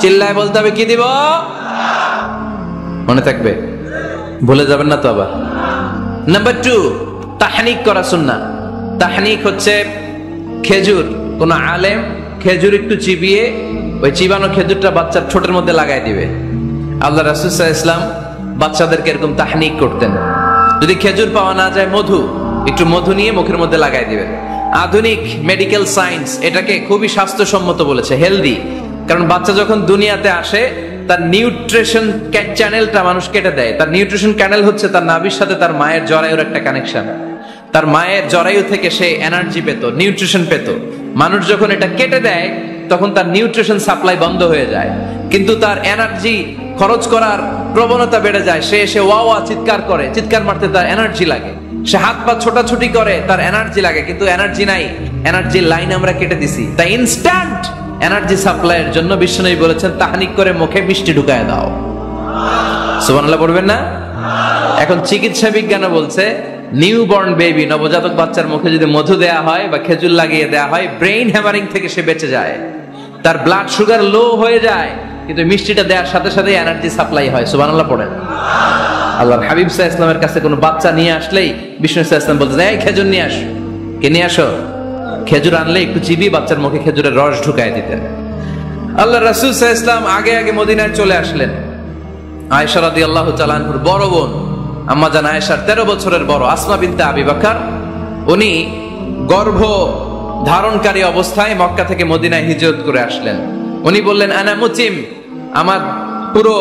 চিল্লায় বলতে হবে কি দিব? মনে থাকবে, ভুলে যাবেন না তো আবার। নাম্বার 2, তাহনিক করা সুন্নাহ। তাহনিক হচ্ছে খেজুর, কোন আলেম খেজুর একটু চিবিয়ে ওই চিবানো খেজুরটা বাচ্চার ঠোঁটের মধ্যে লাগাই দিবে। আল্লাহ রাসূল সাল্লাল্লাহু আলাইহি ওয়াসাল্লাম বাচ্চাদেরকে এরকম তাহনিক করতেন। যদি খেজুর পাওয়া না যায়, একটু মধু নিয়ে মুখের মধ্যে লাগাই দিবেন। আধুনিক মেডিকেল সায়েন্স এটাকে খুবই স্বাস্থ্যসম্মত বলেছে, হেলদি। কারণ বাচ্চা যখন দুনিয়াতে আসে, তার নিউট্রিশন চ্যানেলটা মানুষ কেটে দেয়। তার নিউট্রিশন চ্যানেল হচ্ছে তার নাভির সাথে তার মায়ের জরায়ুর একটা কানেকশন। তার মায়ের জরায়ু থেকে সে এনার্জি পেত, নিউট্রিশন পেত। মানুষ যখন এটা কেটে দেয়, তখন তার নিউট্রিশন সাপ্লাই বন্ধ হয়ে যায়, কিন্তু তার এনার্জি খরচ করার প্রবণতা বেড়ে যায়। সে এসে ওয়া ওয়া চিৎকার করে, চিৎকার মারতে তার এনার্জি লাগে। সে হাত পা ছোটাছুটি করে, তার এনার্জি লাগে, কিন্তু এনার্জি নাই। এনার্জির লাইন আমরা কেটে দিছি। তাই ইনস্ট্যান্ট এনার্জি সাপ্লাইয়ের জন্য বিশ্বনবী বলেছেন, তাহনিক করে মুখে মিষ্টি ঢুকায় দাও। সুবহানাল্লাহ পড়বেন না? এখন চিকিৎসা বিজ্ঞান বলছে, নিউবর্ন বেবি, নবজাতক বাচ্চার মুখে যদি মধু দেয়া হয় বা খেজুর লাগিয়ে দেয়া হয়, ব্রেইন হ্যামারিং থেকে সে বেঁচে যায়। তার ব্লাড সুগার লো হয়ে যায়, কিন্তু মিষ্টিটা দেওয়ার সাথে সাথে এনার্জি সাপ্লাই হয়। সুবহানাল্লাহ পড়েন। আল্লাহর হাবিব সাল্লাল্লাহু আলাইহি ওয়াসাল্লামের কাছে কোনো বাচ্চা নিয়ে আসলেই বিষ্ণু সাল্লাল্লাহু আলাইহি ওয়াসাল্লাম বলতেন, এই খেজুর নিয়ে আসো। কে নিয়ে আসো? খেজুর আনলে একটু চিবিয়ে বাচ্চার মুখে খেজুরের রস ঢুকায় দিতেন। আল্লাহ রাসূল সাল্লাল্লাহু আলাইহি ওয়াসাল্লাম আগে আগে মদিনায় চলে আসলেন। আয়েশা রাদিয়াল্লাহু তাআলা আনহার বড় বোন, আম্মা জান আয়েশার 13 বছরের বড়, আসমা বিনতে আবি বকর, উনি গর্ভ ধারণকারী অবস্থায় মক্কা থেকে মদিনায় হিজরত করে আসলেন। উনি বললেন, আনা মুতিম, আমার পুরো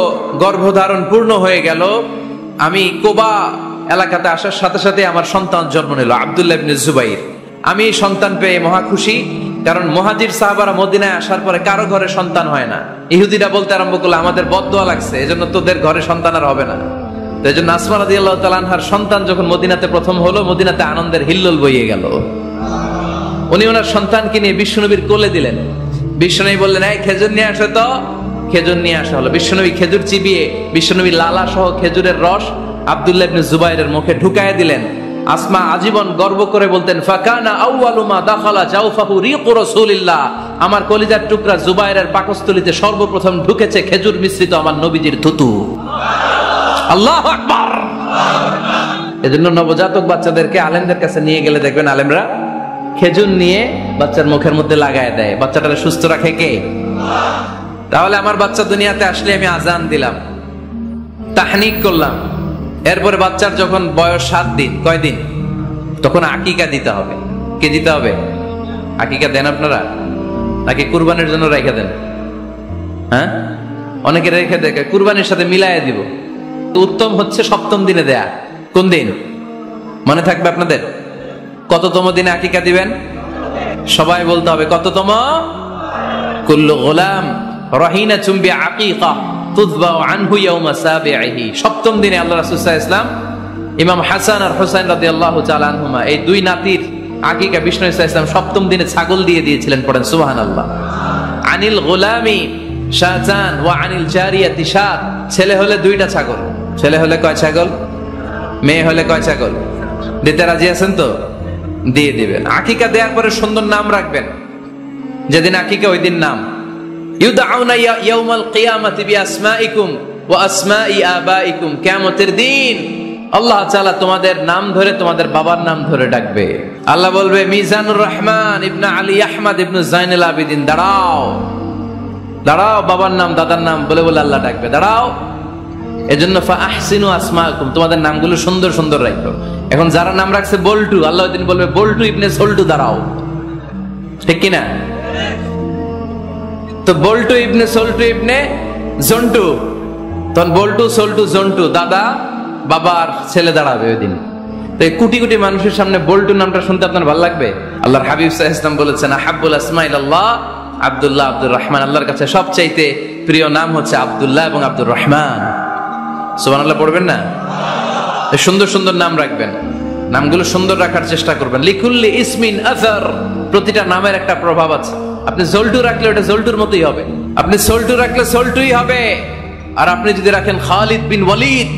গর্ভধারণ পূর্ণ হয়ে গেল। আমি কোবা এলাকাতে আসার সাথে সাথে আমার সন্তান জন্ম নিল, আব্দুল্লাহ ইবনে জুবাইর। আমি সন্তান পেয়ে মহা খুশি, কারণ মুহাজির সাহাবারা মদিনায় আসার পরে কারো ঘরে সন্তান হয় না। ইহুদিরা বলতে আরম্ভ করলো, আমাদের বদদোয়া লাগছে, এজন্য তোদের ঘরে সন্তান আর হবে না। তো এজন্য আসমা রাদিয়াল্লাহু তাআলা আনহার সন্তান যখন মদিনাতে প্রথম হলো, মদিনাতে আনন্দের হিল্লোল বইয়ে গেল। উনি ওনার সন্তানকে নিয়ে বিশ্বনবীর কোলে দিলেন। বিশ্বনবী বললেন, এই খেজুর নিয়ে আসো তো। খেজুর নিয়ে আসা হলো। বিশ্বনবী খেজুর চিবিয়ে বিশ্বনবী লালা সহ খেজুরের রস আব্দুল্লাহ ইবনে জুবাইরের মুখে ঢুকায় দিলেন। আসমা আজীবন গর্ব করে বলতেন, ফাকানা আউয়ালু মা দাখালা জাওফাহু রিকু রাসূলিল্লাহ, আমার কলিজার টুকরা জুবাইরের পাকস্থলীতে সর্বপ্রথম ঢুকেছে খেজুর মিশ্রিত আমার নবীজির থুতু। আল্লাহু আকবার। এজন্য নবজাতক বাচ্চাদেরকে আলেমদের কাছে নিয়ে গেলে দেখবেন আলেমরা খেজুর নিয়ে বাচ্চার মুখের মধ্যে লাগায় দেয়। বাচ্চাটাকে সুস্থ রাখে কে? তাহলে আমার বাচ্চা দুনিয়াতে আসলে আমি আজান দিলাম, তাহনিক করলাম, এরপরে বাচ্চার যখন বয়স 7 দিন, কয় দিন, তখন আকিকা দিতে হবে। কে দিতে হবে? আকিকা দেন আপনারা নাকি কুরবানির জন্য রেখে দেন? হ্যাঁ, অনেকে রেখে দেখে কুরবানির সাথে মিলাইয়া দিব। উত্তম হচ্ছে 7ম দিনে দেয়া। কোন দিন মনে থাকবে আপনাদের? কততম দিনে আকিকা দিবেন? সবাই বলতে হবে কততম? কুল্লু গোলাম রাহিনাতুম বিআকিকা তুযবা আনহু ইয়াওমা সাবিহি। 7ম দিনে আল্লাহ রাসূল সাল্লাল্লাহু আলাইহি ওয়াসাল্লাম ইমাম হাসান আর হুসাইন রাদিয়াল্লাহু তাআলা আনহুমা, এই দুই নাতির আকিকা বিষ্ণু সাল্লাল্লাহু আলাইহি ওয়াসাল্লাম 7ম দিনে ছাগল দিয়ে দিয়েছিলেন। পড়েন সুবহানাল্লাহ। আনিল গোলামি শাজান ওয়া আনিল জারিয়াতি শাত। ছেলে হলে 2টা ছাগল, ছেলে হলে কয় ছাগল, মেয়ে হলে কয় ছাগল? দিতে রাজি আছেন তো? দিয়ে দিবেন। আকিকা দেওয়ার পরে সুন্দর নাম রাখবেন। যেদিন আকিকা ওই দিন নাম। ইউদাউনা ইয়াউমাল কিয়ামাতি বিআসমাইকুম ওয়া আসমাই আবাইকুম। কিয়ামতের দিন আল্লাহ তাআলা তোমাদের নাম ধরে, তোমাদের বাবার নাম ধরে ডাকবে। আল্লাহ বলবে, মিজানুর রহমান ইবনে আলী আহমদ ইবনে জাইনুল আবিদিন, দাঁড়াও দাঁড়াও, বাবার নাম দাদার নাম বলে বলে আল্লাহ ডাকবে, দাঁড়াও। এজন্য ফাআহসিনু আসমাকুম, তোমাদের নামগুলো সুন্দর সুন্দর রাখো। এখন যারা নাম রাখছে বল্টু, আল্লাহ ওই দিন বলবে, বল্টু ইবনে সল্টু, দাঁড়াও। ঠিক কিনা? তো বল্টু ইবনে সল্টু ইবনে জন্টু, তখন বল্টু সল্টু জন্টু, দাদা বাবার ছেলে দাঁড়াবে ওই দিন। তো এই কোটি কোটি মানুষের সামনে বল্টু নামটা শুনতে আপনার ভালো লাগবে? আল্লাহর হাবিব সাল্লাল্লাহু আলাইহি ওয়াসাল্লাম বলেছেন, আহাব্বুল আসমা ইলাল্লাহ আব্দুল্লাহ আব্দুর রহমান। আল্লাহর কাছে সবচাইতে প্রিয় নাম হচ্ছে আব্দুল্লাহ এবং আব্দুর রহমান। সুবহানাল্লাহ পড়বেন না? সুন্দর সুন্দর নাম রাখবেন, নামগুলো সুন্দর রাখার চেষ্টা করবেন। লিকুল্লি ইসমিন আসার, প্রতিটা নামের একটা প্রভাব আছে। আপনি জল্টু রাখলে ওটা জল্টুর মতোই হবে, আপনি সল্টু রাখলে সল্টুই হবে। আর আপনি যদি রাখেন খালিদ বিন ওয়ালিদ,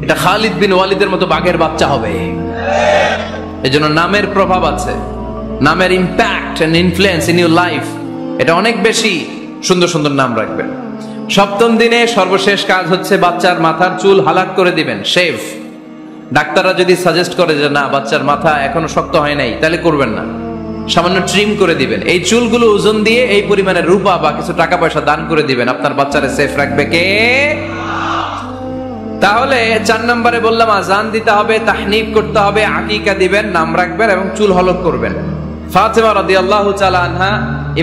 এটা খালিদ বিন ওয়ালিদের মতো বাঘের বাচ্চা হবে। এজন্য নামের প্রভাব আছে, নামের impact and influence in your life, এটা অনেক বেশি। সুন্দর সুন্দর নাম রাখবেন। সপ্তম দিনে সর্বশেষ কাজ হচ্ছে বাচ্চার মাথার চুল হালাক করে দিবেন, শেভ। ডাক্তাররা যদি সাজেস্ট করে যে না বাচ্চার মাথা এখনো শক্ত হয় নাই, তাহলে করবেন না, সামান্য ট্রিম করে দিবেন। এই চুলগুলো ওজন দিয়ে এই পরিমাণে রূপা বা কিছু টাকা পয়সা দান করে দিবেন, আপনার বাচ্চারে সেফ রাখবে কে? তাহলে 4 নম্বরে বললাম আজান দিতে হবে, তাহনিক করতে হবে, আকিকা দিবেন, নাম রাখবেন এবং চুল হলক করবেন। ফাতেমা রাদিয়াল্লাহু তাআলা আনহা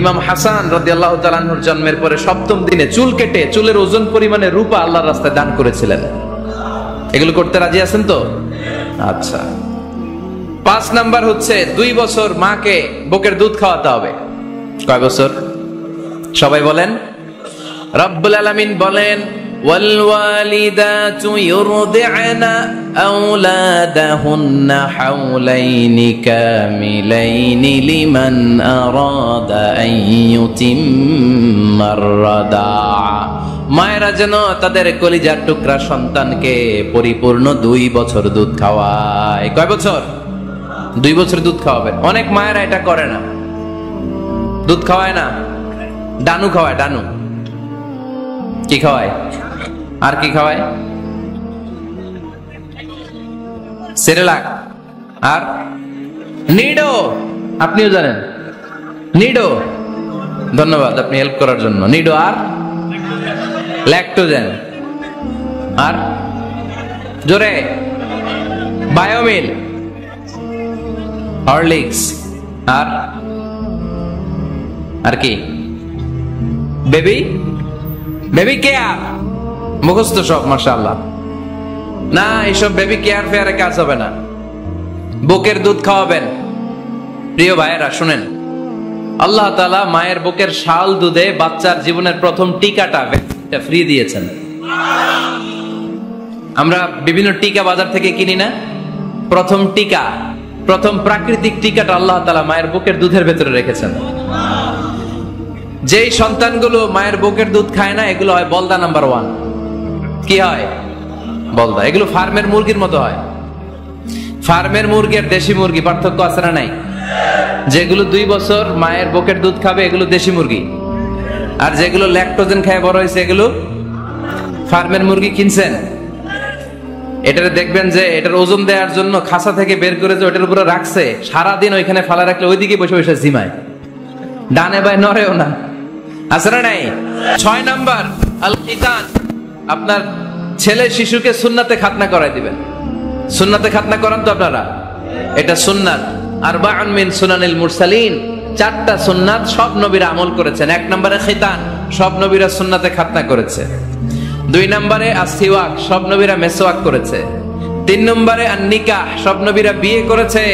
ইমাম হাসান রাদিয়াল্লাহু তাআলা আনহুর জন্মের পরে সপ্তম দিনে চুল কেটে চুলের ওজন পরিমাণে রূপা আল্লাহর রাস্তায় দান করেছিলেন। এগুলো করতে রাজি আছেন তো? আচ্ছা। 5 নাম্বার হচ্ছে 2 বছর মাকে বুকের দুধ খাওয়াতে হবে। কয় বছর? সবাই বলেন। রব্বুল আলামিন বলেন ওয়াল ওয়ালিদাতু ইউরদি'না আওলাদাহুন্না হাওলাইনি কামিলাইনি লিমান আরাদা আন ইউতিম্মার রাদা'a। মায়েরা যেন তাদের কলিজার টুকরা সন্তানকে পরিপূর্ণ 2 বছর দুধ খাওয়ায়। কয় বছর? 2 বছর দুধ খাওয়াবেন। অনেক মায়েরা এটা করে না, দুধ খাওয়ায় না, ডানু খাওয়ায়। ডানু কি খাওয়ায়? আর কি খাওয়ায়? সেরেলাক আর নিডো। আপনিও জানেন নিডো? ধন্যবাদ আপনি হেল্প করার জন্য। নিডো আর ল্যাকটোজেন আর জোরে বায়োমিল, হরলিক্স আর কি? Baby care. মুখস্থ সব মাশাআল্লাহ। না, এইসব বেবি কেয়ার ফেয়ারে কাজ হবে না। বুকের দুধ খাওয়াবেন। প্রিয় ভাইয়েরা শুনেন, আল্লাহ তাআলা মায়ের বুকের শাল দুধে বাচ্চার জীবনের প্রথম টিকাটা ফ্রি দিয়েছেন। আমরা বিভিন্ন টিকা বাজার থেকে কিনি না? প্রথম টিকা, প্রথম প্রাকৃতিক টিকাটা আল্লাহ তাআলা মায়ের বুকের দুধের ভেতরে রেখেছেন। যেই সন্তানগুলো মায়ের বুকের দুধ খায় না, এগুলো হয় বলদা নাম্বার 1। কি হয়? বলদা। এগুলো ফার্মের মুরগির মতো হয়। ফার্মের মুরগি আর দেশি মুরগি পার্থক্য আছে না নাই? যেগুলো 2 বছর মায়ের বুকের দুধ খাবে এগুলো দেশি মুরগি, আর যেগুলো ল্যাকটোজেন খায় বড় হয়েছে এগুলো ফার্মের মুরগি। কিনছেন? এটারে দেখবেন যে এটার ওজন দেওয়ার জন্য খাসা থেকে বের করে যে ওটার উপরে রাখছে, সারাদিন ওইখানে ফালা রাখলে ওইদিকে বসে বসে জিমায়, ডানে বাই নড়েও না। আছে না নাই? 6 নাম্বার আল খিতান। আপনার ছেলে শিশুকে সুন্নাতে খাতনা করাই দিবেন। সুন্নাতে খাতনা করান তো আপনারা? এটা সুন্নাত। আরবাউন মিন সুনানিল মুরসালিন, 4টা সুন্নাত সব নবীরা আমল করেছেন। 1 নম্বরে খিতান, সব নবীরা সুন্নাতে খাতনা করেছে। 2 নম্বরে আসিওয়াক, সব নবীরা মেসওয়াক করেছে। 3 নম্বরে আন নিকাহ, সব নবীরা বিয়ে করেছে।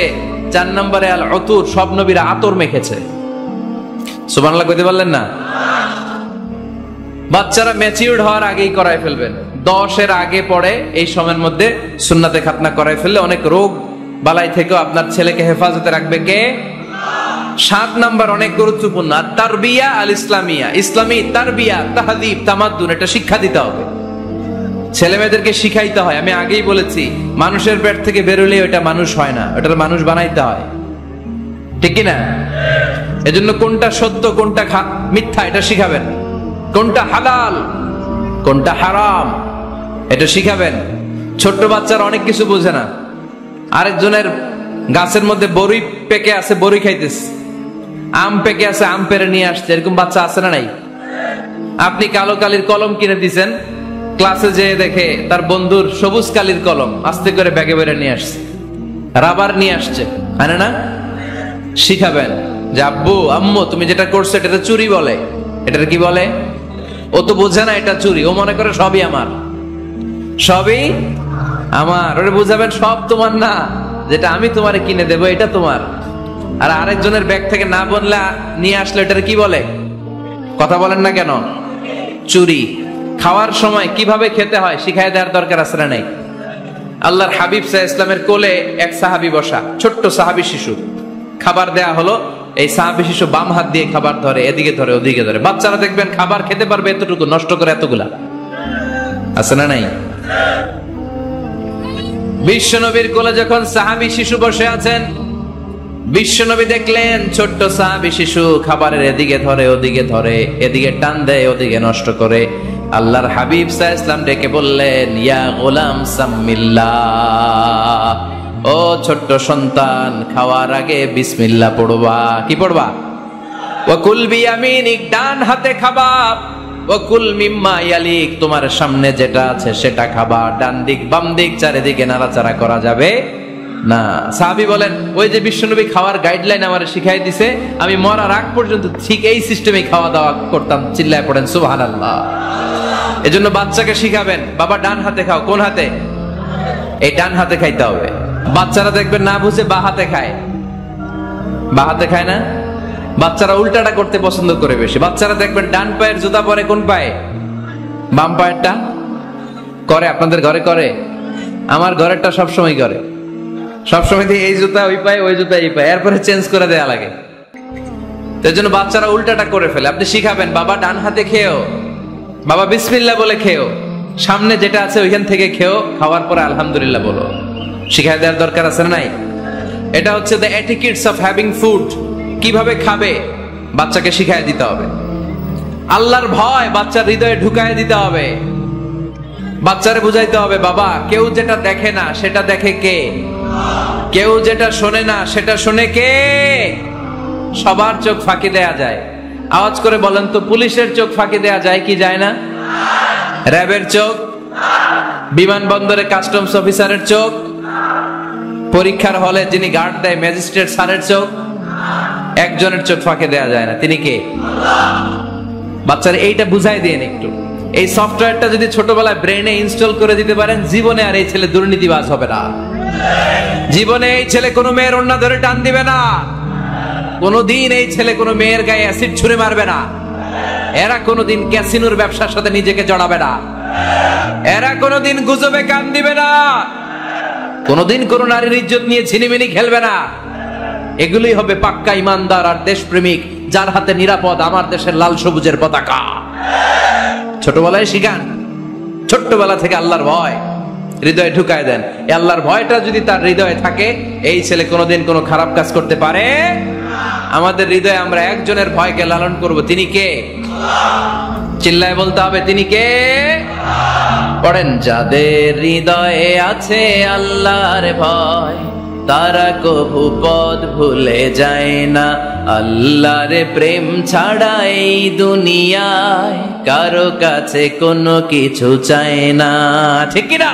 4 নম্বরে আল উতুর, সব নবীরা আতর মেখেছে। সুবহানাল্লাহ কইতে পারলেন না? বাচ্চারা ম্যাচিউরড হওয়ার আগেই করায় ফেলবেন। 10 এর আগে পরে এই সময়ের মধ্যে সুন্নাতে খাতনা করায় ফেললে অনেক রোগ বালাই থেকেও আপনার ছেলেকে হেফাজতে রাখবে কে? 7 নাম্বার অনেক গুরুত্বপূর্ণ, তারবিয়া আল ইসলামিয়া। ইসলামী তারবিয়া, তাহদিব, তামাদ্দুন, এটা শিক্ষা দিতে হবে। ছেলে মেয়েদেরকে শিখাইতে হয়। আমি আগেই বলেছি, মানুষের পেট থেকে বেরোলে ওটা মানুষ হয় না, ওটার মানুষ বানাইতে হয়। ঠিক কি না? এজন্য কোনটা সত্য কোনটা মিথ্যা এটা শিখাবেন, কোনটা হালাল কোনটা হারাম এটা শিখাবেন। ছোট্ট বাচ্চারা অনেক কিছু বোঝে না। আরেকজনের গাছের মধ্যে বড়ি পেকে আছে, বড়ি খাইতেছে। আম পেকে আছে, আম পেরে নিয়ে আসছে। এরকম বাচ্চা আছে না নাই? আপনি কালো কালির কলম কিনে দিচ্ছেন, ক্লাসে যেয়ে দেখে তার বন্ধুর সবুজ কালির কলম আস্তে করে ব্যাগে বেরে নিয়ে আসছে, রাবার নিয়ে আসছে, আনে না? শিখাবেন যে আব্বু আম্মু তুমি যেটা করছো এটা চুরি বলে। এটা কি বলে? ও তো বোঝে না এটা চুরি, ও মনে করে সবই আমার, সবই আমার। ওরে বুঝাবেন সব তোমার না, যেটা আমি তোমারে কিনে দেবো এটা তোমার। আর আরেকজনের ব্যাগ থেকে না বললে নিয়ে আসলে এটার কি বলে? কথা বলেন না কেন? চুরি। খাওয়ার সময় কিভাবে খেতে হয় শিখাই দেওয়ার দরকার আছে না নাই? আল্লাহর হাবিব সাল্লাল্লাহু আলাইহি ওয়াসাল্লামের কোলে এক সাহাবী বসা, ছোট্ট সাহাবী শিশু। খাবার দেয়া হলো, এই সাহাবী শিশু বাম হাত দিয়ে খাবার ধরে, এদিকে ধরে ওদিকে ধরে। বাচ্চারা দেখবেন খাবার খেতে পারবে এতটুকু, নষ্ট করে এতগুলা। আছে না নাই? বিশ্বনবীর কোলে যখন সাহাবী শিশু বসে আছেন, বিশ্বনবী দেখলেন ছোট্ট সাহাবী শিশু খাবারের এদিকে ধরে ওদিকে ধরে, এদিকে টান দেয় ওদিকে নষ্ট করে। আল্লাহর হাবিব সাল্লাল্লাহু আলাইহি ওয়াসাল্লাম ডেকে বললেন, ইয়া গোলাম সাম্মিল্লাহ, ও ছোট্ট সন্তান, খাওয়ার আগে বিসমিল্লাহ পড়বা। কি পড়বা? ওয়া কুল বিয়ামিনিক, ডান হাতে খাবা। ওয়া কুল মিম্মা ইয়ালিক, তোমার সামনে যেটা আছে সেটা খাবা। ডান দিক বাম দিক চারিদিকে নাড়াচাড়া করা যাবে না। সাহাবী বলেন, ওই যে বিশ্বনবী খাওয়ার গাইডলাইন আমারে শিখাই দিছে, আমি মরার আগ পর্যন্ত ঠিক এই সিস্টেমে খাওয়া দাওয়া করতাম। চিল্লায় পড়েন সুবহানাল্লাহ। এজন্য বাচ্চাকে শিখাবেন, বাবা ডান হাতে খাও। কোন হাতে? এই ডান হাতে খাইতে হবে। বাচ্চারা দেখবেন না বুঝে বা হাতে খায়। বা হাতে খায় না, বাচ্চারা উল্টাটা করতে পছন্দ করে বেশি। বাচ্চারা দেখবেন ডান পায়ের জুতা পরে কোন পায়ে? বাম পায়েরটা করে। আপনাদের ঘরে করে? আমার ঘরেরটা সবসময় করে। সবসময় এই জুতা ওই পায়ে, ওই জুতা এই পায়ে, এরপরে চেঞ্জ করে দেয়া লাগে। তার জন্য বাচ্চারা উল্টাটা করে ফেলে। আপনি শিখাবেন, বাবা ডান হাতে খেও, বাবা বিসমিল্লাহ বলে খেও, সামনে যেটা আছে ওইখান থেকে খেও, খাওয়ার পরে আলহামদুলিল্লাহ বলো। শিখাই দেওয়ার দরকার আছে না নাই? এটা হচ্ছে the etiquettes of having food. কিভাবে খাবে বাচ্চাকে শিখাই দিতে হবে। আল্লাহর ভয় বাচ্চার হৃদয়ে ঢুকায় দিতে হবে। বাচ্চারে বুঝাইতে হবে, বাবা কেউ যেটা দেখে না সেটা দেখে কে? কেউ যেটা শোনে না সেটা শোনে কে? সবার চোখ ফাঁকি দেয়া যায়। আওয়াজ করে বলেন তো, পুলিশের চোখ ফাঁকি দেয়া যায় কি যায় না? র্যাবের চোখ, বিমানবন্দরে কাস্টমস অফিসারের চোখ, পরীক্ষার হলে যিনি গার্ড দেয় ম্যাজিস্ট্রেট স্যারের চোখ, একজনের চোখ ফাঁকি দেয়া যায় না। তিনি কে? বাচ্চারা এইটা বুঝাই দিন একটু। এই সফটওয়্যারটা যদি ছোটবেলায় ব্রেনে ইনস্টল করে দিতে পারেন, জীবনে আর এই ছেলে দুর্নীতিবাজ হবে না। জীবনে এই ছেলে কোনো মেয়ের ওড়না ধরে টান দিবে না। কোনোদিন এই ছেলে কোনো মেয়ের গায়ে অ্যাসিড ছুঁড়ে মারবে না। এরা কোনোদিন ক্যাসিনোর ব্যবসার সাথে নিজেকে জড়াবে না। এরা কোনোদিন গুজবে কান দিবে না। কোনোদিন কোন নারীর ইজ্জত নিয়ে ছিনিমিনি খেলবে না। এগুলোই হবে পাক্কা ইমানদার আর দেশপ্রেমিক, যার হাতে নিরাপদ আমার দেশের লাল সবুজের পতাকা। ছোটবেলায় শিখান, ছোট্টবেলা থেকে আল্লাহর ভয় হৃদয়ে ঢুকায় দেন। এই আল্লাহর ভয়টা যদি তার হৃদয়ে থাকে, এই ছেলে কোনোদিন কোনো খারাপ কাজ করতে পারে। আমাদের হৃদয়ে আমরা একজনের ভয়কে লালন করব। তিনি কে? চিল্লায় বলতে হবে, তিনি কে? পড়েন, যাদের হৃদয়ে আছে আল্লাহর ভয়, তারা কভু পথ ভুলে যায় না। আল্লাহর প্রেম ছাড়া এই দুনিয়ায় কারো কাছে কোনো কিছু চায় না। ঠিক কি না?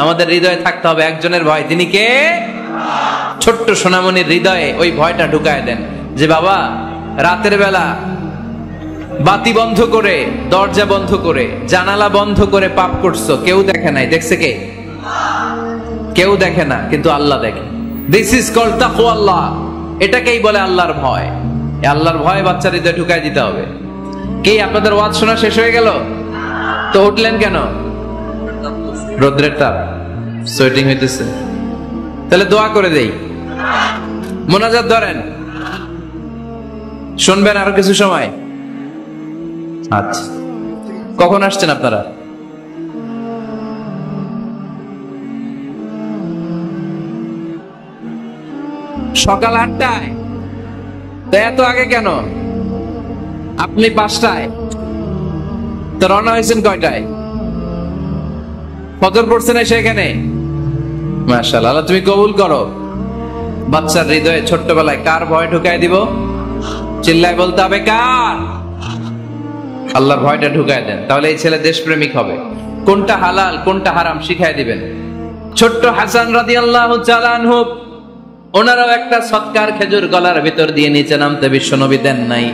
আমাদের হৃদয়ে থাকতে হবে একজনের ভয়। তিনি কে? ছোট্ট সোনামণির হৃদয়ে ওই ভয়টা ঢুকায় দেন যে, বাবা রাতের বেলা বাতি বন্ধ করে, দরজা বন্ধ করে, জানালা বন্ধ করে পাপ করছো, কেউ দেখে নাই। দেখছে কে? কেউ দেখে না, কিন্তু আল্লাহ দেখে। দিস ইজ কল্ড তাকওয়াল্লাহ। এটাকেই বলে আল্লাহর ভয়। এই আল্লাহর ভয় বাচ্চার হৃদয়ে ঢুকায় দিতে হবে। কি আপনাদের ওয়াজ শোনা শেষ হয়ে গেল? তো উঠলেন কেন? রোদ্রের তাপ, সোয়েটিং হইতেছে। তাহলে দোয়া করে দেই, মোনাজাত ধরেন, শুনবেন আরো কিছু সময়। আচ্ছা, কখন আসছেন আপনারা? সকাল 8টায়। তো এত আগে কেন? আপনি 5টায়, তো রওনা হয়েছেন কয়টায়? ফজর পড়ছেন এসে এখানে? মাশাআল্লাহ, আল্লাহ তুমি কবুল করো। বাচ্চার হৃদয়ে ছোট্টবেলায় কার ভয় ঢুকায় দিব? চিল্লায় বলতে হবে, কার? আল্লাহর ভয়টা ঢুকায় দেন, তাহলে এই ছেলে দেশপ্রেমিক হবে। কোনটা হালাল কোনটা হারাম শিখাই দিবেন। ছোট্ট হাসান রাদিয়াল্লাহু তাআলা আনহু, ওনারাও একটা সৎকার খেজুর গলার ভিতর দিয়ে নিচে নামতে বিশ্বনবী দেন নাই।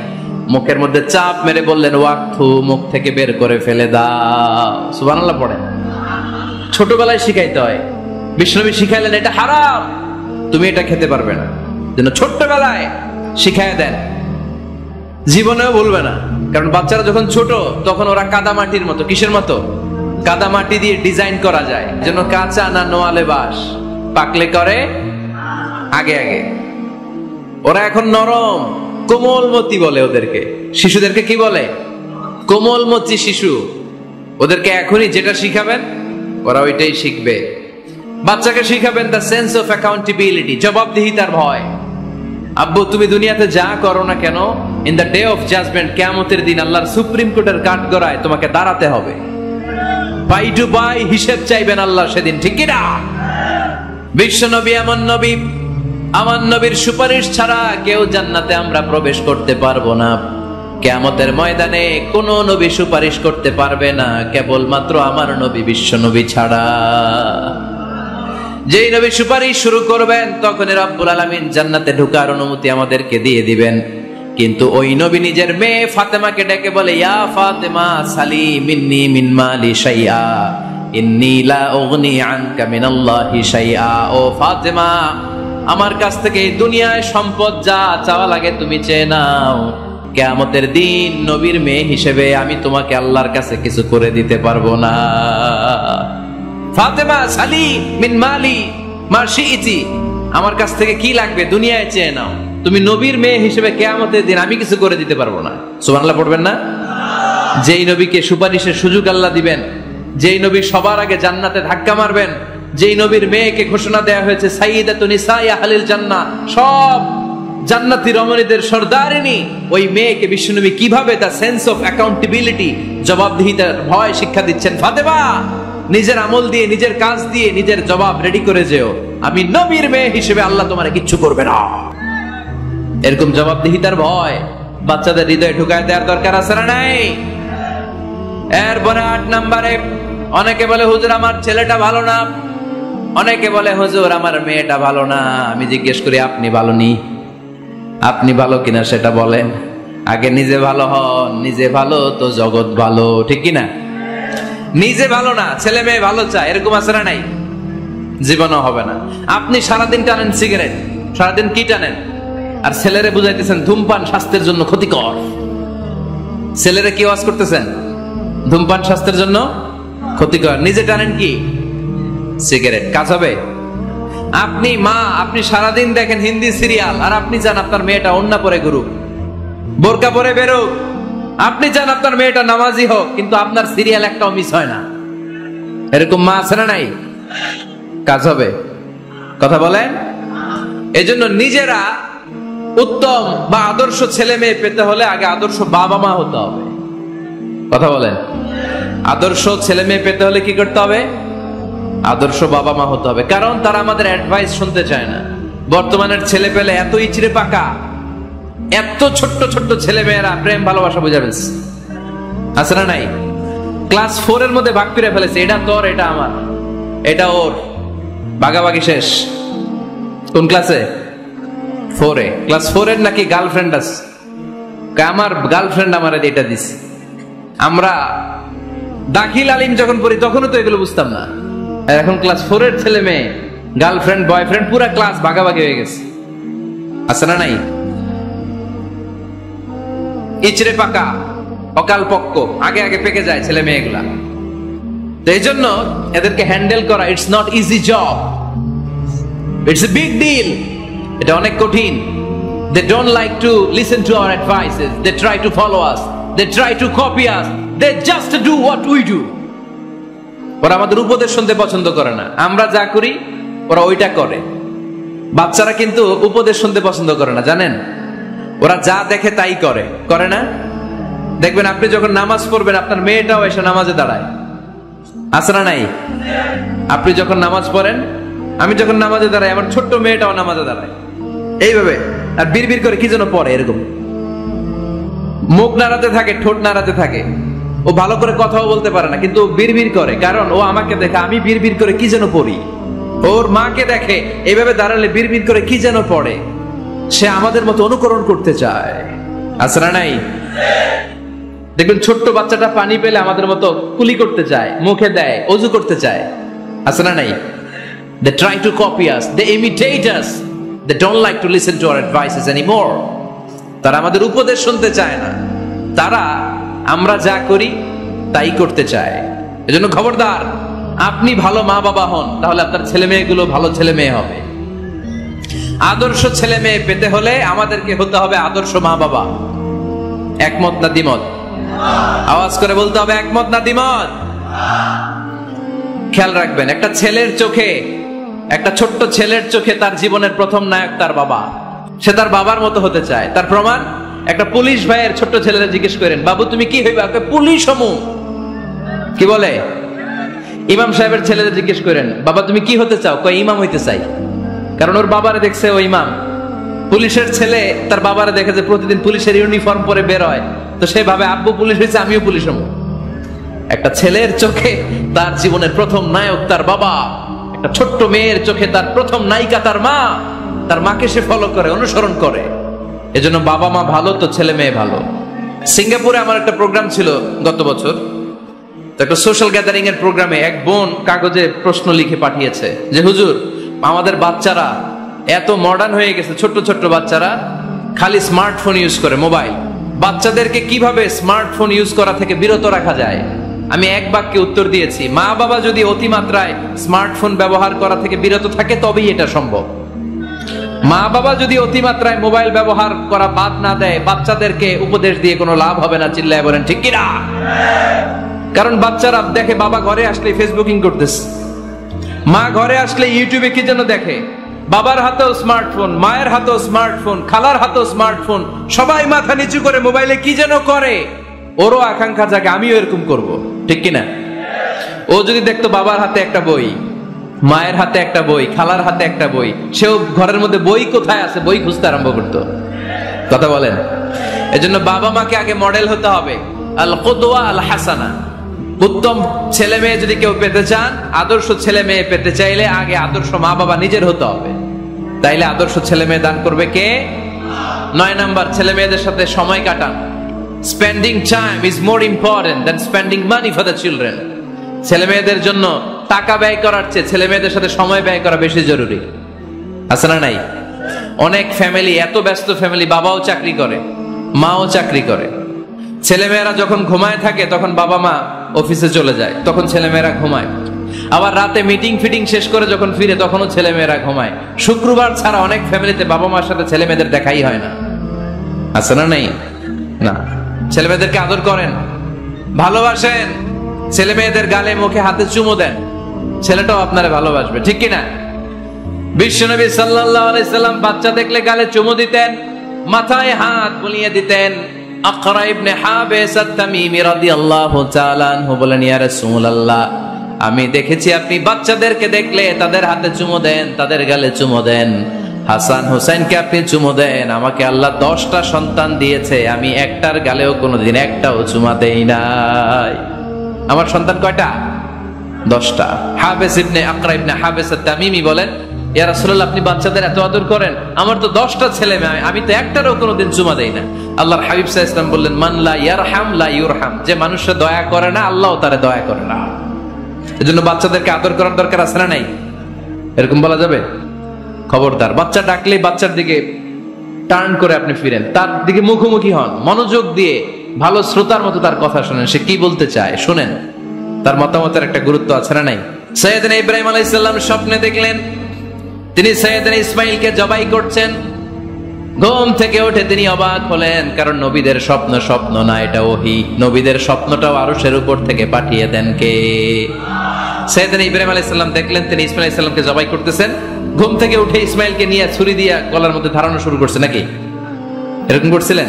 মুখের মধ্যে চাপ মেরে বললেন, ওয়াক্থু, মুখ থেকে বের করে ফেলে দাও। সুবহানাল্লাহ পড়ে। ছোটবেলায় শিখাইতে হয়। বিশ্বনবী শিখাইলেন এটা হারাম, তুমি এটা খেতে পারবে না। যেন ছোট্টবেলায় শিখাই দেন, জীবনেও ভুলবে না। কারণ বাচ্চারা যখন ছোট তখন ওরা কাদামাটির মতো। কিসের মতো? কাদামাটি দিয়ে ডিজাইন করা যায় যেন কাঁচা না নোয়ালে বাস, পাকলে করে আগে আগে। ওরা এখন নরম, কোমলমতি বলে ওদেরকে। শিশুদেরকে কি বলে? কোমলমতি শিশু। ওদেরকে এখনই যেটা শিখাবেন ওরা ওইটাই শিখবে। বাচ্চাকে শিখাবেন দ্য সেন্স অফ অ্যাকাউন্টেবিলিটি, জবাবদিহিতার ভয়। আব্বু তুমি দুনিয়াতে যা করো না কেন, in the day of judgement, কিয়ামতের দিন আল্লাহর সুপ্রিম কোর্টের কাঠগড়ায় তোমাকে দাঁড়াতে হবে। পাই টু পাই হিসেব চাইবেন আল্লাহ সেদিন, ঠিক কি না? বিশ্ব নবী এমন নবী, আমার নবীর সুপারিশ ছাড়া কেউ জান্নাতে আমরা প্রবেশ করতে পারবো না। কিয়ামতের ময়দানে কোন নবী সুপারিশ করতে পারবে না, কেবলমাত্র আমার নবী বিশ্ব নবী ছাড়া। যেই নবী সুপারিশ শুরু করবেন তখনই রব্বুল আলামিন জান্নাতে ঢোকার অনুমতি আমাদেরকে দিয়ে দিবেন। কিন্তু ওই নবী নিজের মেয়ে ফাতেমাকে ডেকে বলে, ইয়া ফাতেমা সালি মিন্নি মিন মালি শাইআ ইন্নী লা উগনি আনকা মিনাল্লাহি শাইআ। ও ফাতেমা, আমার কাছ থেকে এই দুনিয়ায় সম্পদ যা চাওয়া লাগে তুমি চেয়ে নাও, কিয়ামতের দিন নবীর মেয়ে হিসেবে আমি তোমাকে আল্লাহর কাছে কিছু করে দিতে পারবো না। ফাতেমা সালি মিন মালি মা শিইতি, আমার কাছ থেকে কি লাগবে দুনিয়ায় চেয়ে নাও, তুমি নবীর মেয়ে হিসেবে কিয়ামতের দিন আমি কিছু করে দিতে পারবো না। সুবহানাল্লাহ পড়বেন না? যেই নবীকে সুপারিশের সুযোগ আল্লাহ দিবেন, যেই নবী সবার আগে জান্নাতে ধাক্কা মারবেন, যেই নবীর মেয়েকে ঘোষণা দেয়া হয়েছে সাইয়্যিদাতুন নিসাই আহলিল জান্নাহ, সব জান্নাতি রমণীদের সর্দারিনী, ওই মেয়েকে বিশ্বনবী কিভাবে তার সেন্স অফ অ্যাকাউন্টেবিলিটি, জবাবদিহিতার ভয় শিক্ষা দিচ্ছেন। ফাতেমা, নিজের আমল দিয়ে, নিজের কাজ দিয়ে নিজের জবাব রেডি করে যেও, আমি নবীর মেয়ে হিসেবে আল্লাহ তোমারে কিচ্ছু করবে না। এরকম জবাবদিহিতার ভয় বাচ্চাদের হৃদয়ে ঢুকায় দেওয়ার দরকার আছে না নাই? এরপরে 8 নম্বরে, অনেকে বলে হুজুর আমার ছেলেটা ভালো না, অনেকে বলে হুজুর আমার মেয়েটা ভালো না। আমি জিজ্ঞেস করি আপনি ভালো নি? আপনি ভালো কিনা সেটা বলেন। আগে নিজে ভালো হন, নিজে ভালো তো জগৎ ভালো, ঠিক কিনা? নিজে ভালো না, ছেলে মেয়ে ভালো চায়, এরকম আছে না নাই? জীবনও হবে না। আপনি সারাদিন টানেন সিগারেট, সারাদিন কি টানেন, আর ছেলেরে বুঝাইতেছেন ধূমপান স্বাস্থ্যের জন্য ক্ষতিকর। ছেলেরে কি ওয়াজ করতেছেন? ধূমপান স্বাস্থ্যের জন্য ক্ষতিকর। নিজে টানেন কি? সিগারেট। কাজ হবে? আপনি মা, আপনি সারাদিন দেখেন হিন্দি সিরিয়াল, আর আপনি চান আপনার মেয়েটা ওন্না পরে ঘুরুক, বোরকা পরে বেরোক। আপনি চান আপনার মেয়েটা নামাজি হোক, কিন্তু আপনার সিরিয়াল একটাও মিস হয় না। এরকম মা আছে না নাই? কাজ হবে? কথা বলেন। এজন্য নিজেরা উত্তম বা আদর্শ ছেলে মেয়ে পেতে হলে আগে আদর্শ বাবা মা হতে হবে। কথা বলেন। আদর্শ ছেলে মেয়ে পেতে হলে কি করতে হবে? আদর্শ বাবা মা হতে হবে। কারণ তারা আমাদের অ্যাডভাইস শুনতে চায় না। বর্তমানের ছেলে পেলে এত ইচড়ে পাকা, এত ছোট্ট ছোট্ট ছেলে মেয়েরা প্রেম ভালোবাসা বুঝাবে আছে না নাই? ক্লাস 4 এর মধ্যে ভাগ করে ফেলেছে, এটা তোর, এটা আমার, এটা ওর, ভাগাভাগি শেষ। কোন ক্লাসে? 4 এ। ক্লাস 4 এর নাকি গার্লফ্রেন্ড আছে, আমার গার্লফ্রেন্ড আমার এটা দিছে। আমরা দাখিল আলিম যখন পড়ি তখনও তো এগুলো বুঝতাম না। এখন ক্লাস 4 এর ছেলে মেয়ে গার্লফ্রেন্ড বয়ফ্রেন্ড পুরো ক্লাস ভাগাভাগি হয়ে গেছে, আছে না নাই? ইচড়ে পাকা, অকাল পক্ক, আগে আগে পেকে যায় ছেলে মেয়েগুলা। তো এই জন্য এদেরকে হ্যান্ডেল করা it's not easy job, it's a big deal. এটা অনেক কঠিন। They don't like to listen to our advices. They try to follow us. They try to copy us. They just do what we do. ওরা আমাদের উপদেশ শুনতে পছন্দ করে না। আমরা যা করি ওরা ওইটা করে। বাচ্চারা কিন্তু উপদেশ শুনতে পছন্দ করে না, জানেন? ওরা যা দেখে তাই করে, করে না? দেখবেন আপনি যখন নামাজ পড়বেন আপনার মেয়েটাও এসে নামাজে দাঁড়ায়, আছে না নাই? আপনি যখন নামাজ পড়েন, আমি যখন নামাজে দাঁড়াই, আমার ছোট্ট মেয়েটাও নামাজে দাঁড়ায় এইভাবে, আর বিড়বিড় করে কি যেন পড়ে, এরকম মুখ নাড়াতে থাকে, ঠোঁট নাড়াতে থাকে। ও ভালো করে কথাও বলতে পারে না, কিন্তু বিড়বিড় করে, কারণ ও আমাকে দেখে আমি বিড়বিড় করে কি যেন পড়ি। ওর মাকে দেখে এইভাবে দাঁড়ালে বিড়বিড় করে কি যেন পড়ে। সে আমাদের মতো অনুকরণ করতে চায়, আছে না নাই? দেখবেন ছোট্ট বাচ্চাটা পানি পেলে আমাদের মতো কুলি করতে চায়, মুখে দেয়, ওযু করতে চায়, আছে না নাই? They try to copy us, they imitate us, they don't like to listen to our advices anymore. তারা আমাদের উপদেশ শুনতে চায় না, তারা আমরা যা করি তাই করতে চায়। এজন্য খবরদার, আপনি ভালো মা বাবা হন, তাহলে আপনার ছেলে মেয়েগুলো ভালো ছেলে মেয়ে হবে। আদর্শ ছেলে মেয়ে পেতে হলে আমাদেরকে হতে হবে আদর্শ মা বাবা। একমত না দ্বিমত? আওয়াজ করে বলতে হবে একমত না দ্বিমত? খেয়াল রাখবেন, একটা ছেলের চোখে, একটা ছোট্ট ছেলের চোখে তার জীবনের প্রথম নায়ক তার বাবা। সে তার বাবার মতো হতে চায়। তার প্রমাণ, একটা পুলিশ ভাইয়ের ছোট্ট ছেলেরা জিজ্ঞেস করেন, বাবু তুমি কি হইবা? পুলিশ হমু। কি বলে? ইমাম সাহেবের ছেলেদের জিজ্ঞেস করেন, বাবা তুমি কি হতে চাও? কয় ইমাম হইতে চাই। কারণ ওর বাবারে দেখছে ও ইমাম। পুলিশের ছেলে তার বাবারে দেখে যে প্রতিদিন পুলিশের ইউনিফর্ম পরে বের হয়, তো সে ভাবে আব্বু পুলিশ হয়েছে, আমিও পুলিশ হবো। একটা ছেলের চোখে তার জীবনের প্রথম নায়ক তার বাবা, একটা ছোট্ট মেয়ের চোখে তার প্রথম নায়িকা তার মা। তার মাকে সে ফলো করে, অনুসরণ করে। এজন্য বাবা মা ভালো তো ছেলে মেয়ে ভালো। সিঙ্গাপুরে আমার একটা প্রোগ্রাম ছিল গত বছর। একটা সোশ্যাল গ্যাদারিং এর প্রোগ্রামে এক বোন কাগজে প্রশ্ন লিখে পাঠিয়েছে যে হুজুর, আমাদের বাচ্চারা এত মডার্ন হয়ে গেছে, ছোট্ট ছোট্ট বাচ্চারা খালি স্মার্টফোন ইউজ করে, মোবাইল। বাচ্চাদেরকে কিভাবে স্মার্টফোন ইউজ করা থেকে বিরত রাখা যায়? আমি এক বাক্যে উত্তর দিয়েছি, মা বাবা যদি অতিমাত্রায় স্মার্টফোন ব্যবহার করা থেকে বিরত থাকে তবেই এটা সম্ভব। মা বাবা যদি অতিমাত্রায় মোবাইল ব্যবহার করা বাদ না দেয়, বাচ্চাদেরকে উপদেশ দিয়ে কোনো লাভ হবে না। চিল্লায় বলেন ঠিক কিনা? কারণ বাচ্চারা দেখে বাবা ঘরে আসলে ফেসবুকিং করতেছে, মা ঘরে আসলে ইউটিউবে কি যেন দেখে, বাবার হাতেও স্মার্টফোন, মায়ের হাতেও স্মার্টফোন, খালার হাতেও স্মার্টফোন, সবাই মাথা নিচু করে মোবাইলে কি যেন করে। ওরও আকাঙ্ক্ষা জাগে আমিও এরকম করব, ঠিক কিনা? ও যদি দেখতো বাবার হাতে একটা বই, মায়ের হাতে একটা বই, খালার হাতে একটা বই, সেও ঘরের মধ্যে বই কোথায় আছে বই খুঁজতে আরম্ভ করতো। কথা বলেন? এজন্য বাবা মাকে আগে মডেল হতে হবে। আল কুদওয়া আল হাসানা। উত্তম ছেলে মেয়ে যদি কেউ পেতে চান, আদর্শ ছেলে মেয়ে পেতে চাইলে আগে আদর্শ মা বাবা নিজের হতে হবে। তাইলে আদর্শ ছেলে মেয়ে দান করবে কে? 9 নাম্বার, ছেলে মেয়েদের সাথে সময় কাটান। Spending time is more important than spending money for the children. ছেলে মেয়েদের জন্য টাকা ব্যয় করার চেয়ে ছেলে মেয়েদের সাথে সময় ব্যয় করা বেশি জরুরি। আছে না নাই? অনেক ফ্যামিলি, এত ব্যস্ত ফ্যামিলি, বাবাও চাকরি করে, মাও চাকরি করে। ছেলেমেয়েরা যখন ঘুমায় থাকে তখন বাবা মা অফিসে চলে যায়, তখন ছেলেমেয়েরা ঘুমায়। আবার রাতে মিটিং ফিটিং শেষ করে যখন ফিরে তখনও ছেলেমেয়েরা ঘুমায়। শুক্রবার ছাড়া অনেক ফ্যামিলিতে বাবা মার সাথে ছেলে মেয়েদের দেখাই হয় না। আছে না নাই? না। ছেলে মেয়েদেরকে আদর করেন, ভালোবাসেন, ছেলে মেয়েদের গালে মুখে হাতে চুমো দেন, ছেলেটাও আপনারে ভালোবাসবে, ঠিক কিনা? বিশ্বনবী সাল্লাল্লাহু আলাইহি সাল্লাম বাচ্চা দেখলে গালে চুমো দিতেন, মাথায় হাত বুলিয়ে দিতেন। আকরা ইবনে হাবিস আত-তামিমি রাদিয়াল্লাহু তাআলা আনহু বলেন, ইয়া রাসূলুল্লাহ, আমি দেখেছি আপনি বাচ্চাদেরকে দেখলে তাদের হাতে চুমো দেন, তাদের গালে চুমো দেন। হাসান হুসাইনকে আপনি চুমো দেন। আমাকে আল্লাহ 10টা সন্তান দিয়েছে, আমি একটার গালেও কোনোদিন একটাও চুমা দেই নাই। আমার সন্তান কয়টা? 10টা। হাবিস ইবনে আকরা ইবনে হাবিস আত-তামিমি বলেন, ইয়া রাসূলুল্লাহ, আপনি বাচ্চাদের এত আদর করেন, আমার তো 10টা ছেলে মেয়ে, আমি তো একটারও কোনোদিন চুমা দেই না। আল্লাহর হাবিব সাল্লাল্লাহু আলাইহি ওয়াসাল্লাম বললেন, মান লা ইয়ারহাম লা ইউরহাম। যে মানুষে দয়া করে না, আল্লাহও তারে দয়া করে না। এজন্য বাচ্চাদেরকে আদর করার দরকার আছে না নাই? এরকম বলা যাবে? খবরদার, বাচ্চা ডাকলে বাচ্চার দিকে টার্ন করে আপনি ফিরেন, তার দিকে মুখোমুখি হন, মনোযোগ দিয়ে ভালো শ্রোতার মতো তার কথা শুনেন, সে কি বলতে চায় শুনেন। তার মতামতের একটা গুরুত্ব আছে না নাই? সাইয়েদনা ইব্রাহিম আলাইহিস সালাম স্বপ্নে দেখলেন তিনি সাইয়েদনা ইসমাইলকে জবাই করছেন। ঘুম থেকে উঠে তিনি অবাক হলেন, কারণ নবীদের স্বপ্ন স্বপ্ন না, এটা ওহী। নবীদের স্বপ্নটাও আরশের উপর থেকে পাঠিয়ে দেন কে? সাইয়েদনা ইব্রাহিম আলাইহিস সালাম দেখলেন তিনি ইসমাইল আলাইহিস সালামকে জবাই করতেছেন। ঘুম থেকে উঠে ইসমাইলকে নিয়ে ছুরি দিয়ে গলার মধ্যে ধারানো শুরু করছে নাকি? এরকম করছিলেন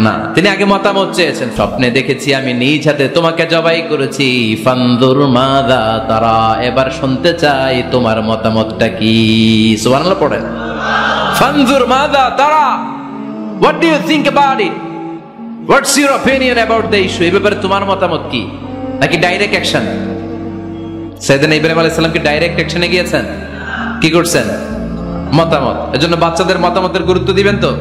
না, তিনি আগে মতামত চেয়েছেন। স্বপ্নে দেখেছি আমি নিজ হাতে তোমাকে জবাই করেছি, ফানজুর মাযা তারা, এবার শুনতে চাই তোমার মতামতটা কি। সুবহানাল্লাহ পড়েন। ফানজুর মাযা তারা, what do you think about it, what's your opinion about the issue, এই ব্যাপারে তোমার মতামত কি? নাকি ডাইরেক্ট অ্যাকশন? সাইয়েদনা ইব্রাহিম আলাইহিস সালাম কি ডাইরেক্ট অ্যাকশনে গিয়েছেন? কি করছেন? মতামত। এজন্য বাচ্চাদের মতামতের গুরুত্ব দিবেন তো।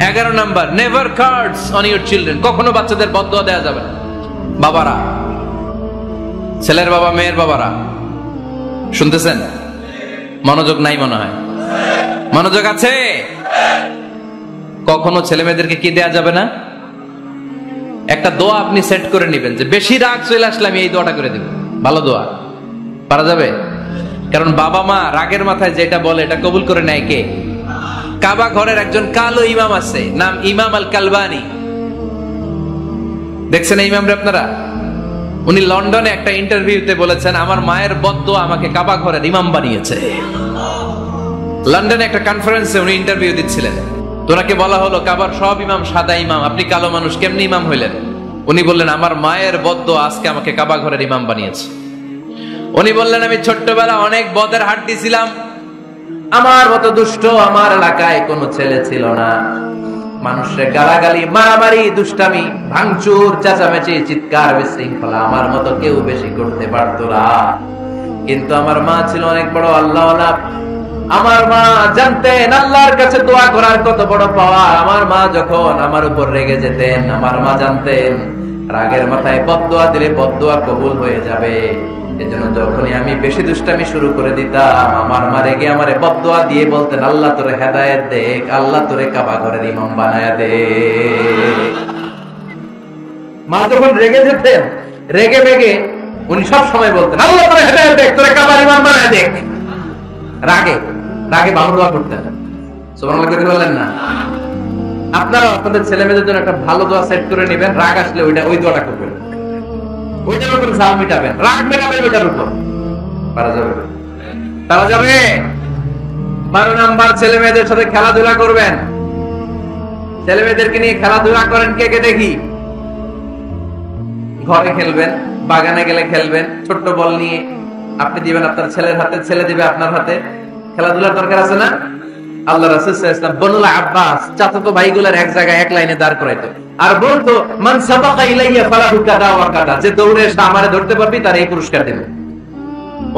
11 number, never cards on your children. কখনো বাচ্চাদের বদদোয়া দেওয়া যাবে না। বাবারা, ছেলের বাবা মেয়ের বাবারা, শুনতেছেন? মনোযোগ নাই মনে হয়। মনোযোগ আছে? কখনো ছেলে মেয়েদেরকে কি দেয়া যাবে না? একটা দোয়া আপনি সেট করে নেবেন যে বেশি রাগ চলে আসলে আমি এই দোয়াটা করে দিব। ভালো দোয়া পারা যাবে? কারণ বাবা মা রাগের মাথায় যেটা বলে এটা কবুল করে নেয় কে? কাবা ঘরের একজন কালো ইমাম আছে, নাম ইমাম আল কালবানি। দেখছেন এই ইমামরে আপনারা? উনি লন্ডনে একটা ইন্টারভিউতে বলেছেন, আমার মায়ের বদদোয়া আমাকে কাবা ঘরের ইমাম বানিয়েছে। লন্ডনে একটা কনফারেন্সে উনি ইন্টারভিউ দিচ্ছিলেন, তো ওনাকে বলা হলো কাবার সব ইমাম সাদা ইমাম, আপনি কালো মানুষ, কেমনি ইমাম হইলেন? উনি বললেন, আমার মায়ের বদদোয়া আজকে আমাকে কাবা ঘরের ইমাম বানিয়েছে। উনি বললেন, আমি ছোট্টবেলা অনেক বদের হাট দিছিলাম, আমার মতো দুষ্ট আমার এলাকায় কোনো ছেলে ছিল না। মানুষের গালাগালি, মারামারি, দুষ্টামি, ভাঙচুর, চেঁচামেচি, চিৎকার, বিশৃঙ্খলা আমার মতো কেউ বেশি করতে পারতো না। কিন্তু আমার মা ছিল অনেক বড় আল্লাহওয়ালা। আমার মা জানতেন আল্লাহর কাছে দোয়া করার কত বড় পাওয়া। আমার মা যখন আমার উপর রেগে যেতেন, আমার মা জানতেন রাগের মাথায় বদদোয়া দিলে বদদোয়া কবুল হয়ে যাবে। এজন্য যখনই আমি বেশি দুষ্টামি শুরু করে দিতাম, আমার মা রেগে আমারে বদদোয়া দিয়ে বলতেন, আল্লাহ তোরে হেদায়েত দেখ, আল্লাহ তোরে কাবা ঘরের ইমাম বানায়া দে। মা যখন রেগে যেতেন, রেগে বেগে উনি সব সময় বলতেন, আল্লাহ তোরে হেদায়েত দেখ, তোরে কাবার ইমাম বানায়া দেখ। রাগে রাগে ভালো দোয়া করতেন। সুবহানাল্লাহ করে বলেন না? আপনারা আপনাদের ছেলে মেয়েদের জন্য একটা ভালো দোয়া সেট করে নেবেন, রাগ আসলে ওই দোয়াটা করবেন, ওইটার উপর জাল মিটাবেন, রাগ মেটাবেন ওইটার উপর। পারা যাবে? পারা যাবে? 12 নাম্বার, ছেলে মেয়েদের সাথে খেলাধুলা করবেন। ছেলে মেয়েদেরকে নিয়ে খেলাধুলা করেন, কে কে দেখি? ঘরে খেলবেন, বাগানে গেলে খেলবেন, ছোট্ট বল নিয়ে আপনি দিবেন আপনার ছেলের হাতে, ছেলে দিবে আপনার হাতে। খেলাধুলার দরকার আছে না? আল্লাহ রাসূল সাল্লাল্লাহু আলাইহি ওয়াসাল্লাম বনুল আব্বাস চাচাতো ভাইগুলোর এক জায়গায় এক লাইনে দাঁড় করাইতো, আর বলতো, মান সাবাকা ইলাইয়া ফালাহু কাদা ওয়া কাদা, যে দৌড়ে এসে আমারে ধরতে পারবি তার এই পুরস্কার দেব।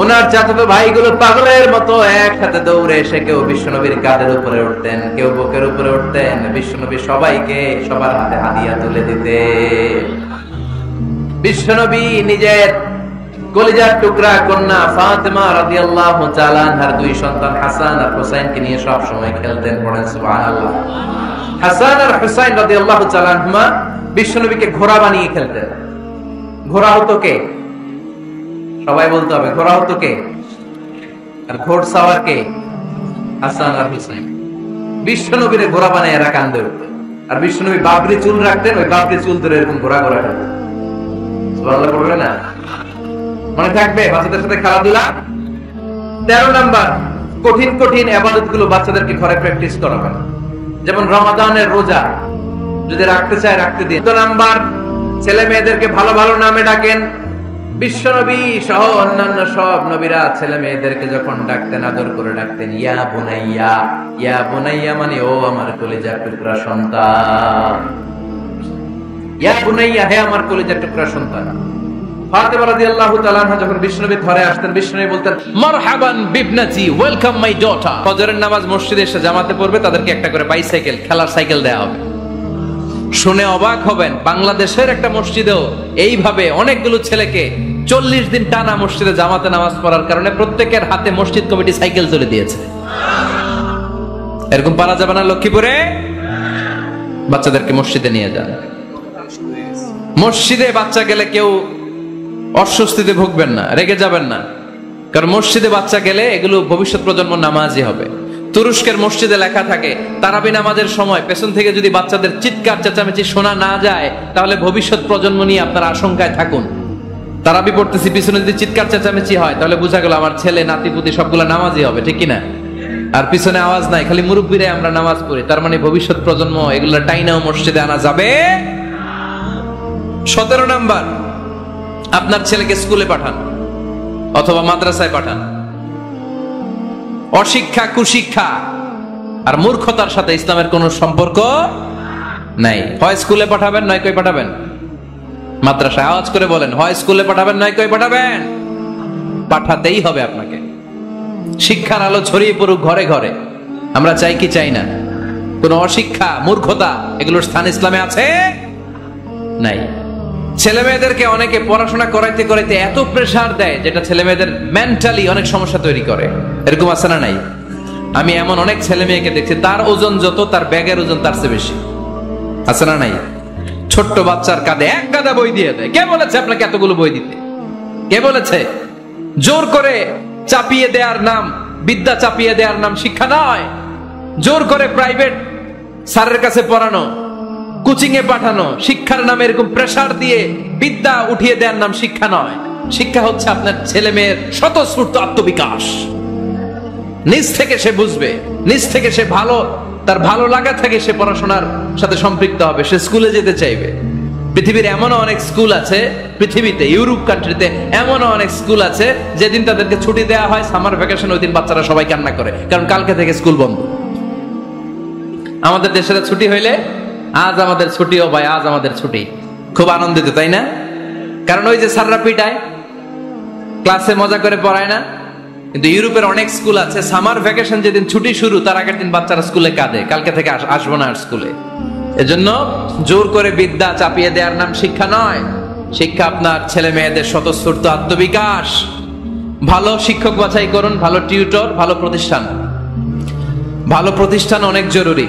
ওনার চাচাতো ভাইগুলো পাগলের মতো একসাথে দৌড়ে এসে কেউ বিশ্বনবীর কাঁধের উপরে উঠতেন, কেউ বুকের উপরে উঠতেন। বিশ্বনবী সবাইকে সবার হাতে হাদিয়া তুলে দিতেন। বিশ্বনবী নিজের কলিজার টুকরা কন্যা ফাতেমা রাদিয়াল্লাহু তাআলা আনহার 2 সন্তান হাসান আর হুসাইনকে নিয়ে সব সময় খেলতেন। পড়েন সুবহানাল্লাহ। হাসান আর হুসাইন রাদিয়াল্লাহু তাআলা আনহুমা বিশ্বনবীকে ঘোড়া বানিয়ে খেলতেন। ঘোড়া হতো কে? সবাই বলতে হবে, ঘোড়া হতো কে? আর ঘোড়সাওয়ার কে? হাসান আর হুসাইন। বিশ্বনবীর ঘোড়া বানিয়ে এরা কান্দে উঠতেন, আর বিশ্বনবী বাবরি চুল রাখতেন, ওই বাবরি চুল ধরে এরকম ঘোড়া ঘোড়া খেলতেন। সুবহানাল্লাহ পড়বে না? মনে থাকবে বাচ্চাদের সাথে খেলাধুলা। 13 নাম্বার, কঠিন কঠিন ইবাদত গুলো বাচ্চাদেরকে ঘরে প্র্যাকটিস করাবেন। যেমন রমাদানের রোজা যদি রাখতে চায় রাখতে দিন। 14 নাম্বার, ছেলে মেয়েদেরকে ভালো ভালো নামে ডাকেন। বিশ্বনবী সহ অন্যান্য সব নবীরা ছেলে মেয়েদেরকে যখন ডাকতেন আদর করে ডাকতেন, ইয়া বুনাইয়া। ইয়া বুনাইয়া মানে ও আমার কলিজার টুকরা সন্তান। ইয়া বুনাইয়া, হে আমার কলিজার টুকরা সন্তান। ফাতেমা রাদিয়াল্লাহু তাআলা আনহা যখন বিশ্বনবীর ঘরে আসতেন, বিশ্বনবী বলতেন, মারহাবান বিবনাতি, ওয়েলকাম মাই ডটার। ফজরের নামাজ মসজিদে এসে জামাতে পড়বে, তাদেরকে একটা করে বাইসাইকেল, খেলার সাইকেল দেয়া হবে। শুনে অবাক হবেন, বাংলাদেশের একটা মসজিদেও এইভাবে অনেকগুলো ছেলেকে 40 দিন টানা মসজিদে জামাতে নামাজ পড়ার কারণে প্রত্যেকের হাতে মসজিদ কমিটি সাইকেল তুলে দিয়েছে। এরকম পারা যাবে না? লক্ষ্মীপুরে বাচ্চাদেরকে মসজিদে নিয়ে যান। মসজিদে বাচ্চা গেলে কেউ অস্বস্তিতে ভুগবেন না, রেগে যাবেন না, কারণ মসজিদে বাচ্চা গেলে এগুলো ভবিষ্যৎ প্রজন্ম নামাজি হবে। তুরস্কের মসজিদে লেখা থাকে, তারাবি নামাজের সময় পেছন থেকে যদি বাচ্চাদের চিৎকার চেঁচামেচি শোনা না যায়, তাহলে ভবিষ্যৎ প্রজন্ম নিয়ে আপনারা আশঙ্কায় থাকুন। তারাবি পড়তেছি, পিছনে যদি চিৎকার চেঁচামেচি হয়, তাহলে বোঝা গেল আমার ছেলে নাতিপুতি সবগুলো নামাজি হবে, ঠিক কিনা? আর পিছনে আওয়াজ নাই, খালি মুরব্বীরাই আমরা নামাজ পড়ি, তার মানে ভবিষ্যৎ প্রজন্ম এগুলো টাইনাও মসজিদে আনা যাবে। 17 নাম্বার, আপনার ছেলেকে স্কুলে পাঠান অথবা মাদ্রাসায় পাঠান। অশিক্ষা, কুশিক্ষা আর মূর্খতার সাথে ইসলামের কোনো সম্পর্ক নাই। হয় স্কুলে পাঠাবেন, নয় কই পাঠাবেন মাদ্রাসায়। আওয়াজ করে বলেন, হয় স্কুলে পাঠাবেন, নয় কই পাঠাবেন। পাঠাতেই হবে আপনাকে। শিক্ষার আলো ছড়িয়ে পড়ুক ঘরে ঘরে, আমরা চাই কি চাই না? কোন অশিক্ষা, মূর্খতা এগুলোর স্থান ইসলামে আছে? নাই। ছেলে মেয়েদেরকে অনেকে পড়াশোনা করাইতে করাইতে এত প্রেসার দেয়, যেটা ছেলে মেয়েদের মেন্টালি অনেক সমস্যা তৈরি করে। এরকম আছে না নাই? আমি এমন অনেক ছেলে মেয়েকে দেখছি, তার ওজন যত, তার ব্যাগের ওজন তার চেয়ে বেশি। আছে না নাই? ছোট্ট বাচ্চার কাঁধে এক গাদা বই দিয়ে দেয়। কে বলেছে আপনাকে এতগুলো বই দিতে? কে বলেছে? জোর করে চাপিয়ে দেওয়ার নাম বিদ্যা, চাপিয়ে দেওয়ার নাম শিক্ষা নয়। জোর করে প্রাইভেট স্যারের কাছে পড়ানো, কোচিং এ পাঠানো, শিক্ষার নামে এরকম প্রেসার দিয়ে বিদ্যা উঠিয়ে দেওয়ার নাম শিক্ষা নয়। শিক্ষা হচ্ছে আপনার ছেলে মেয়ের স্বতঃস্ফূর্ত আত্মবিকাশ। নিজ থেকে সে বুঝবে, নিজ থেকে সে তার ভালো লাগা থেকে সে পড়াশোনার সাথে সম্পৃক্ত হবে, সে স্কুলে যেতে চাইবে। পৃথিবীর এমনও অনেক স্কুল আছে, পৃথিবীতে ইউরোপ কান্ট্রিতে এমনও অনেক স্কুল আছে যেদিন তাদেরকে ছুটি দেওয়া হয় সামার ভ্যাকেশন, ওই দিন বাচ্চারা সবাই কান্না করে, কারণ কালকে থেকে স্কুল বন্ধ। আমাদের দেশের ছুটি হইলে আজ আমাদের ছুটি, ও ভাই আজ আমাদের ছুটি, খুব আনন্দিত, তাই না? কারণ ওই যে স্যাররা পিটায়, ক্লাসে মজা করে পড়ায় না। কিন্তু ইউরোপের অনেক স্কুল আছে সামার ভ্যাকেশন যেদিন ছুটি শুরু তার আগের দিন বাচ্চারা স্কুলে কাঁদে, কালকে থেকে আসবো না আর স্কুলে। এজন্য জোর করে বিদ্যা চাপিয়ে দেওয়ার নাম শিক্ষা নয়। শিক্ষা আপনার ছেলে মেয়েদের স্বতঃস্ফূর্ত আত্মবিকাশ। ভালো শিক্ষক বাছাই করুন, ভালো টিউটর, ভালো প্রতিষ্ঠান। ভালো প্রতিষ্ঠান অনেক জরুরি।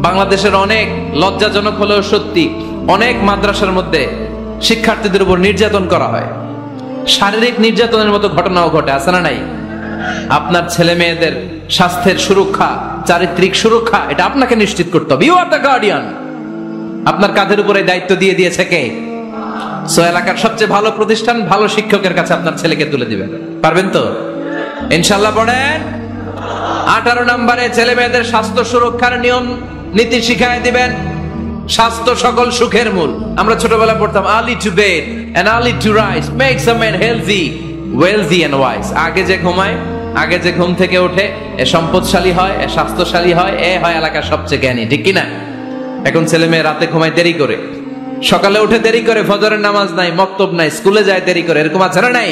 বাংলাদেশের অনেক, লজ্জাজনক হলেও সত্যি, অনেক মাদ্রাসার মধ্যে শিক্ষার্থীদের উপর নির্যাতন করা হয়। শারীরিক নির্যাতনের মতো ঘটনাও ঘটে, আছে না নাই? আপনার ছেলে মেয়েদের স্বাস্থ্যের সুরক্ষা, চারিত্রিক সুরক্ষা, এটা আপনাকে নিশ্চিত করতে হবে। You are the guardian. আপনার কাঁধের উপরে দায়িত্ব দিয়ে দিয়েছে কে? সো এলাকার সবচেয়ে ভালো প্রতিষ্ঠান, ভালো শিক্ষকের কাছে আপনার ছেলেকে তুলে দিবেন। পারবেন তো ইনশাআল্লাহ? পড়েন। 18 নম্বরে ছেলে মেয়েদের স্বাস্থ্য সুরক্ষার নিয়ম নীতি শিখায় দিবেন। স্বাস্থ্য সকল সুখের মূল। আমরা ছোটবেলা পড়তাম early to bed and early to rise makes a man healthy, wealthy and wise. আগে যে ঘুমায়, আগে যে ঘুম থেকে ওঠে, এ সম্পদশালী হয়, এ স্বাস্থ্যশালী হয়, এ হয় এলাকার সবচেয়ে জ্ঞানী, ঠিক কিনা? এখন ছেলে মেয়ে রাতে ঘুমায় দেরি করে, সকালে উঠে দেরি করে, ফজরের নামাজ নাই, মক্তব নাই, স্কুলে যায় দেরি করে, এরকম আছে না নাই?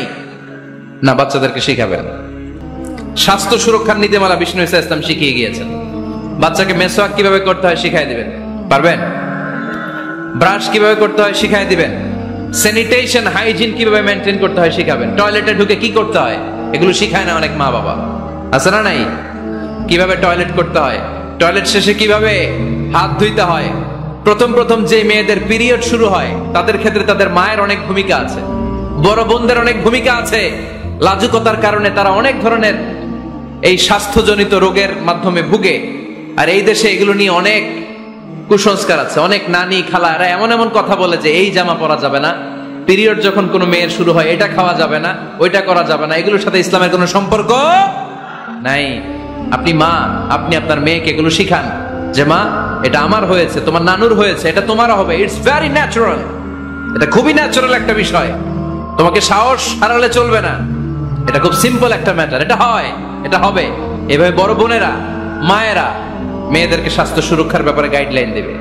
না, বাচ্চাদেরকে শিখাবেন। স্বাস্থ্য সুরক্ষার নীতিমালা বিষ্ণু ইসা ইসলাম শিখিয়ে গিয়েছেন। বাচ্চাকে মেসওয়াক কিভাবে করতে হয় শিখাই দিবেন, পারবেন? ব্রাশ কিভাবে করতে হয় শিখাই দিবেন। স্যানিটেশন, হাইজিন কিভাবে মেনটেন করতে হয় শিখাবেন। টয়লেটে ঢুকে কি করতে হয় এগুলো শিখায় না অনেক মা বাবা, আছে না নাই? কিভাবে টয়লেট করতে হয়, টয়লেট শেষে কিভাবে হাত ধুইতে হয়। প্রথম যে মেয়েদের পিরিয়ড শুরু হয় তাদের ক্ষেত্রে তাদের মায়ের অনেক ভূমিকা আছে, বড় বোনদের অনেক ভূমিকা আছে। লাজুকতার কারণে তারা অনেক ধরনের এই স্বাস্থ্যজনিত রোগের মাধ্যমে ভুগে। আর এই দেশে এগুলো নিয়ে অনেক কুসংস্কার আছে। অনেক নানি খালা এরা এমন এমন কথা বলে যে এই জামা পরা যাবে না, পিরিয়ড যখন কোনো মেয়ের শুরু হয় এটা খাওয়া যাবে না, ওইটা করা যাবে না। এগুলোর সাথে ইসলামের কোনো সম্পর্ক নাই। আপনি মা, আপনি আপনার মেয়েকে এগুলো শিখান যে মা এটা আমার হয়েছে, তোমার নানুর হয়েছে, এটা তোমারও হবে। ইটস ভেরি ন্যাচারাল, এটা খুবই ন্যাচারাল একটা বিষয়। তোমাকে সাহস হারালে চলবে না, এটা খুব সিম্পল একটা ম্যাটার, এটা হয়, এটা হবে। এভাবে বড় বোনেরা, মায়েরা মেয়েদেরকে স্বাস্থ্য সুরক্ষার ব্যাপারে গাইডলাইন দেবে।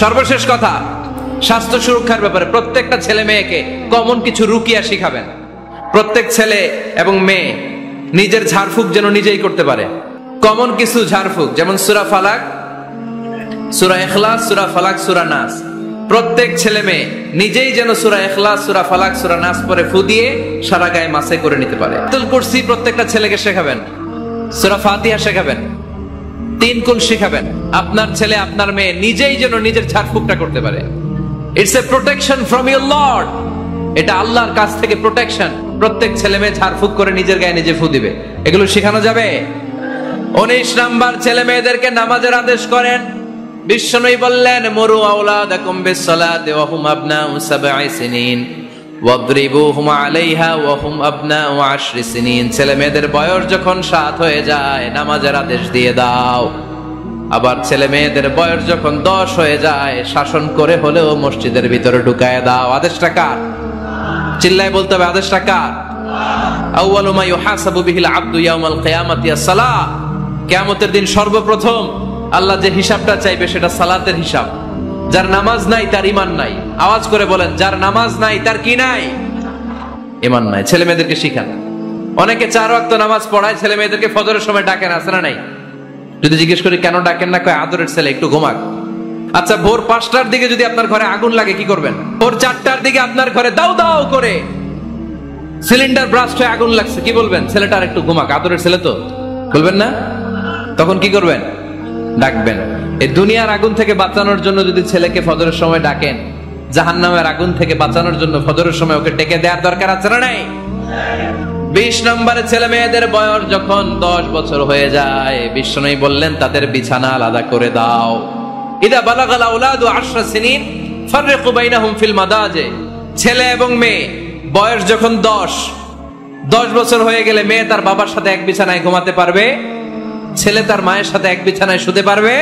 সর্বশেষ কথা, স্বাস্থ্য সুরক্ষার ব্যাপারে প্রত্যেকটা ছেলে মেয়েকে কমন কিছু রুকিয়া শিখাবেন। প্রত্যেক ছেলে এবং মেয়ে নিজের ঝাড়ফুঁক যেন নিজেই করতে পারে। কমন কিছু ঝাড়ফুঁক, যেমন সূরা ফালাক, সূরা ইখলাস, সূরা ফালাক, সূরা নাস। প্রত্যেক ছেলে মেয়ে নিজেই যেন সূরা ইখলাস, সূরা ফালাক, সূরা নাস পরে ফু দিয়ে সারা গায়ে মাসে করে নিতে পারে। আয়াতুল কুরসি প্রত্যেকটা ছেলেকে শেখাবেন, সূরা ফাতিহা শেখাবেন, 3 কুল শেখাবেন। আপনার ছেলে আপনার মেয়ে নিজেই যেন নিজের ঝাড়ফুঁকটা করতে পারে। It's a protection from your Lord, এটা আল্লাহর কাছ থেকে প্রোটেকশন। প্রত্যেক ছেলে মেয়ে ঝাড়ফুঁক করে নিজের গায়ে নিজে ফু দিবে, এগুলো শেখানো যাবে। 19 নাম্বার, ছেলে মেয়েদেরকে নামাজের আদেশ করেন। বিশ্বনবী বললেন মুরু আওলাদাকুম বিসসালাতি ওয়া হুম আবনাউ 7 সিনিন ওয়াদরিবুহুম আলাইহা ওয়া হুম আবনাউ 10 সিনিন। ছেলে মেয়েদের বয়স যখন 7 হয়ে যায় নামাজের আদেশ দিয়ে দাও। আবার ছেলে মেয়েদের বয়স যখন 10 হয়ে যায় শাসন করে হলেও মসজিদের ভিতরে ঢুকায় দাও। আদেশটা কার? চিল্লায় বলতে হবে, আদেশটা কার? আউয়ালু মা ইউহাসাবু বিহিল আবদু ইয়াউমাল কিয়ামাতি আস-সালাহ। কিয়ামতের দিন সর্বপ্রথম আল্লাহ যে হিসাবটা চাইবে সেটা সালাতের হিসাব। যার নামাজ নাই তার ঈমান নাই। আওয়াজ করে বলেন, যার নামাজ নাই তার কি নাই? ঈমান নাই। ছেলে মেয়েদেরকে শিখান। অনেকে 4 ওয়াক্ত নামাজ পড়ায়, ছেলে মেয়েদেরকে ফজরের সময় ডাকেন, আছে না নাই? যদি জিজ্ঞেস করি কেন ডাকেন না, কয় আদরের ছেলে একটু ঘুমাক। আচ্ছা, ভোর 5টার দিকে যদি আপনার ঘরে আগুন লাগে কি করবেন? ভোর 4টার দিকে আপনার ঘরে দাউ দাউ করে সিলিন্ডার ব্রাস্ট হয়ে আগুন লাগছে, কি বলবেন? ছেলেটা আর একটু ঘুমাক, আদরের ছেলে তো, বলবেন না? তখন কি করবেন? ডাকবেন। এই দুনিয়ার আগুন থেকে বাঁচানোর জন্য যদি ছেলেকে ফজরের সময় ডাকেন, জাহান্নামের আগুন থেকে বাঁচানোর জন্য ফজরের সময় ওকে ডেকে দেওয়ার দরকার আছে না নাই? 20 নম্বরে, ছেলে মেয়েদের বয়স যখন 10 বছর হয়ে যায় বিশ্বনবী বললেন তাদের বিছানা আলাদা করে দাও। ইদা বালাগাল আওলাদু 10 সিনিন ফাররিকু বাইনাহুম ফিল মাদাজি। ছেলে এবং মেয়ে বয়স যখন 10 বছর হয়ে গেলে মেয়ে তার বাবার সাথে এক বিছানায় ঘুমাতে পারবে, ছেলে তার মায়ের সাথে এক বিছানায় শুতে পারবে।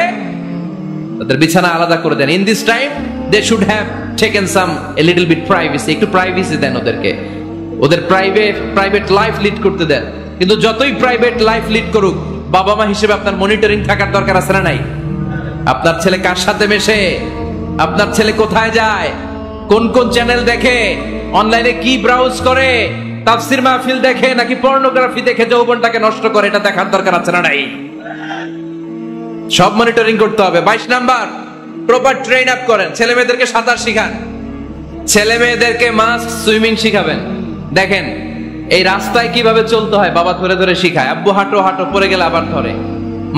তাদের বিছানা আলাদা করে দেন। In this time they should have taken some a little bit privacy, একটু প্রাইভেসি দেন ওদেরকে, ওদের প্রাইভেট লাইফ লিড করতে দেন। কিন্তু যতই প্রাইভেট লাইফ লিড করুক, বাবা মা হিসেবে আপনার মনিটরিং থাকার দরকার আছে না নাই? আপনার ছেলে কার সাথে মেশে, আপনার ছেলে কোথায় যায়, কোন কোন চ্যানেল দেখে, অনলাইনে কি ব্রাউজ করে, তাফসির মাহফিল দেখে নাকি পর্নোগ্রাফি দেখে যৌবনটাকে নষ্ট করে, এটা দেখার দরকার আছে না নাই? সব মনিটরিং করতে হবে। 22 নাম্বার, প্রপার ট্রেন আপ করেন। ছেলে মেয়েদেরকে সাঁতার শিখান, ছেলে মেয়েদেরকে মাস্ট সুইমিং শিখাবেন। দেখেন এই রাস্তায় কিভাবে চলতে হয় বাবা ধরে ধরে শিখায়। আব্বু হাঁটো হাঁটো, পড়ে গেলে আবার ধরে।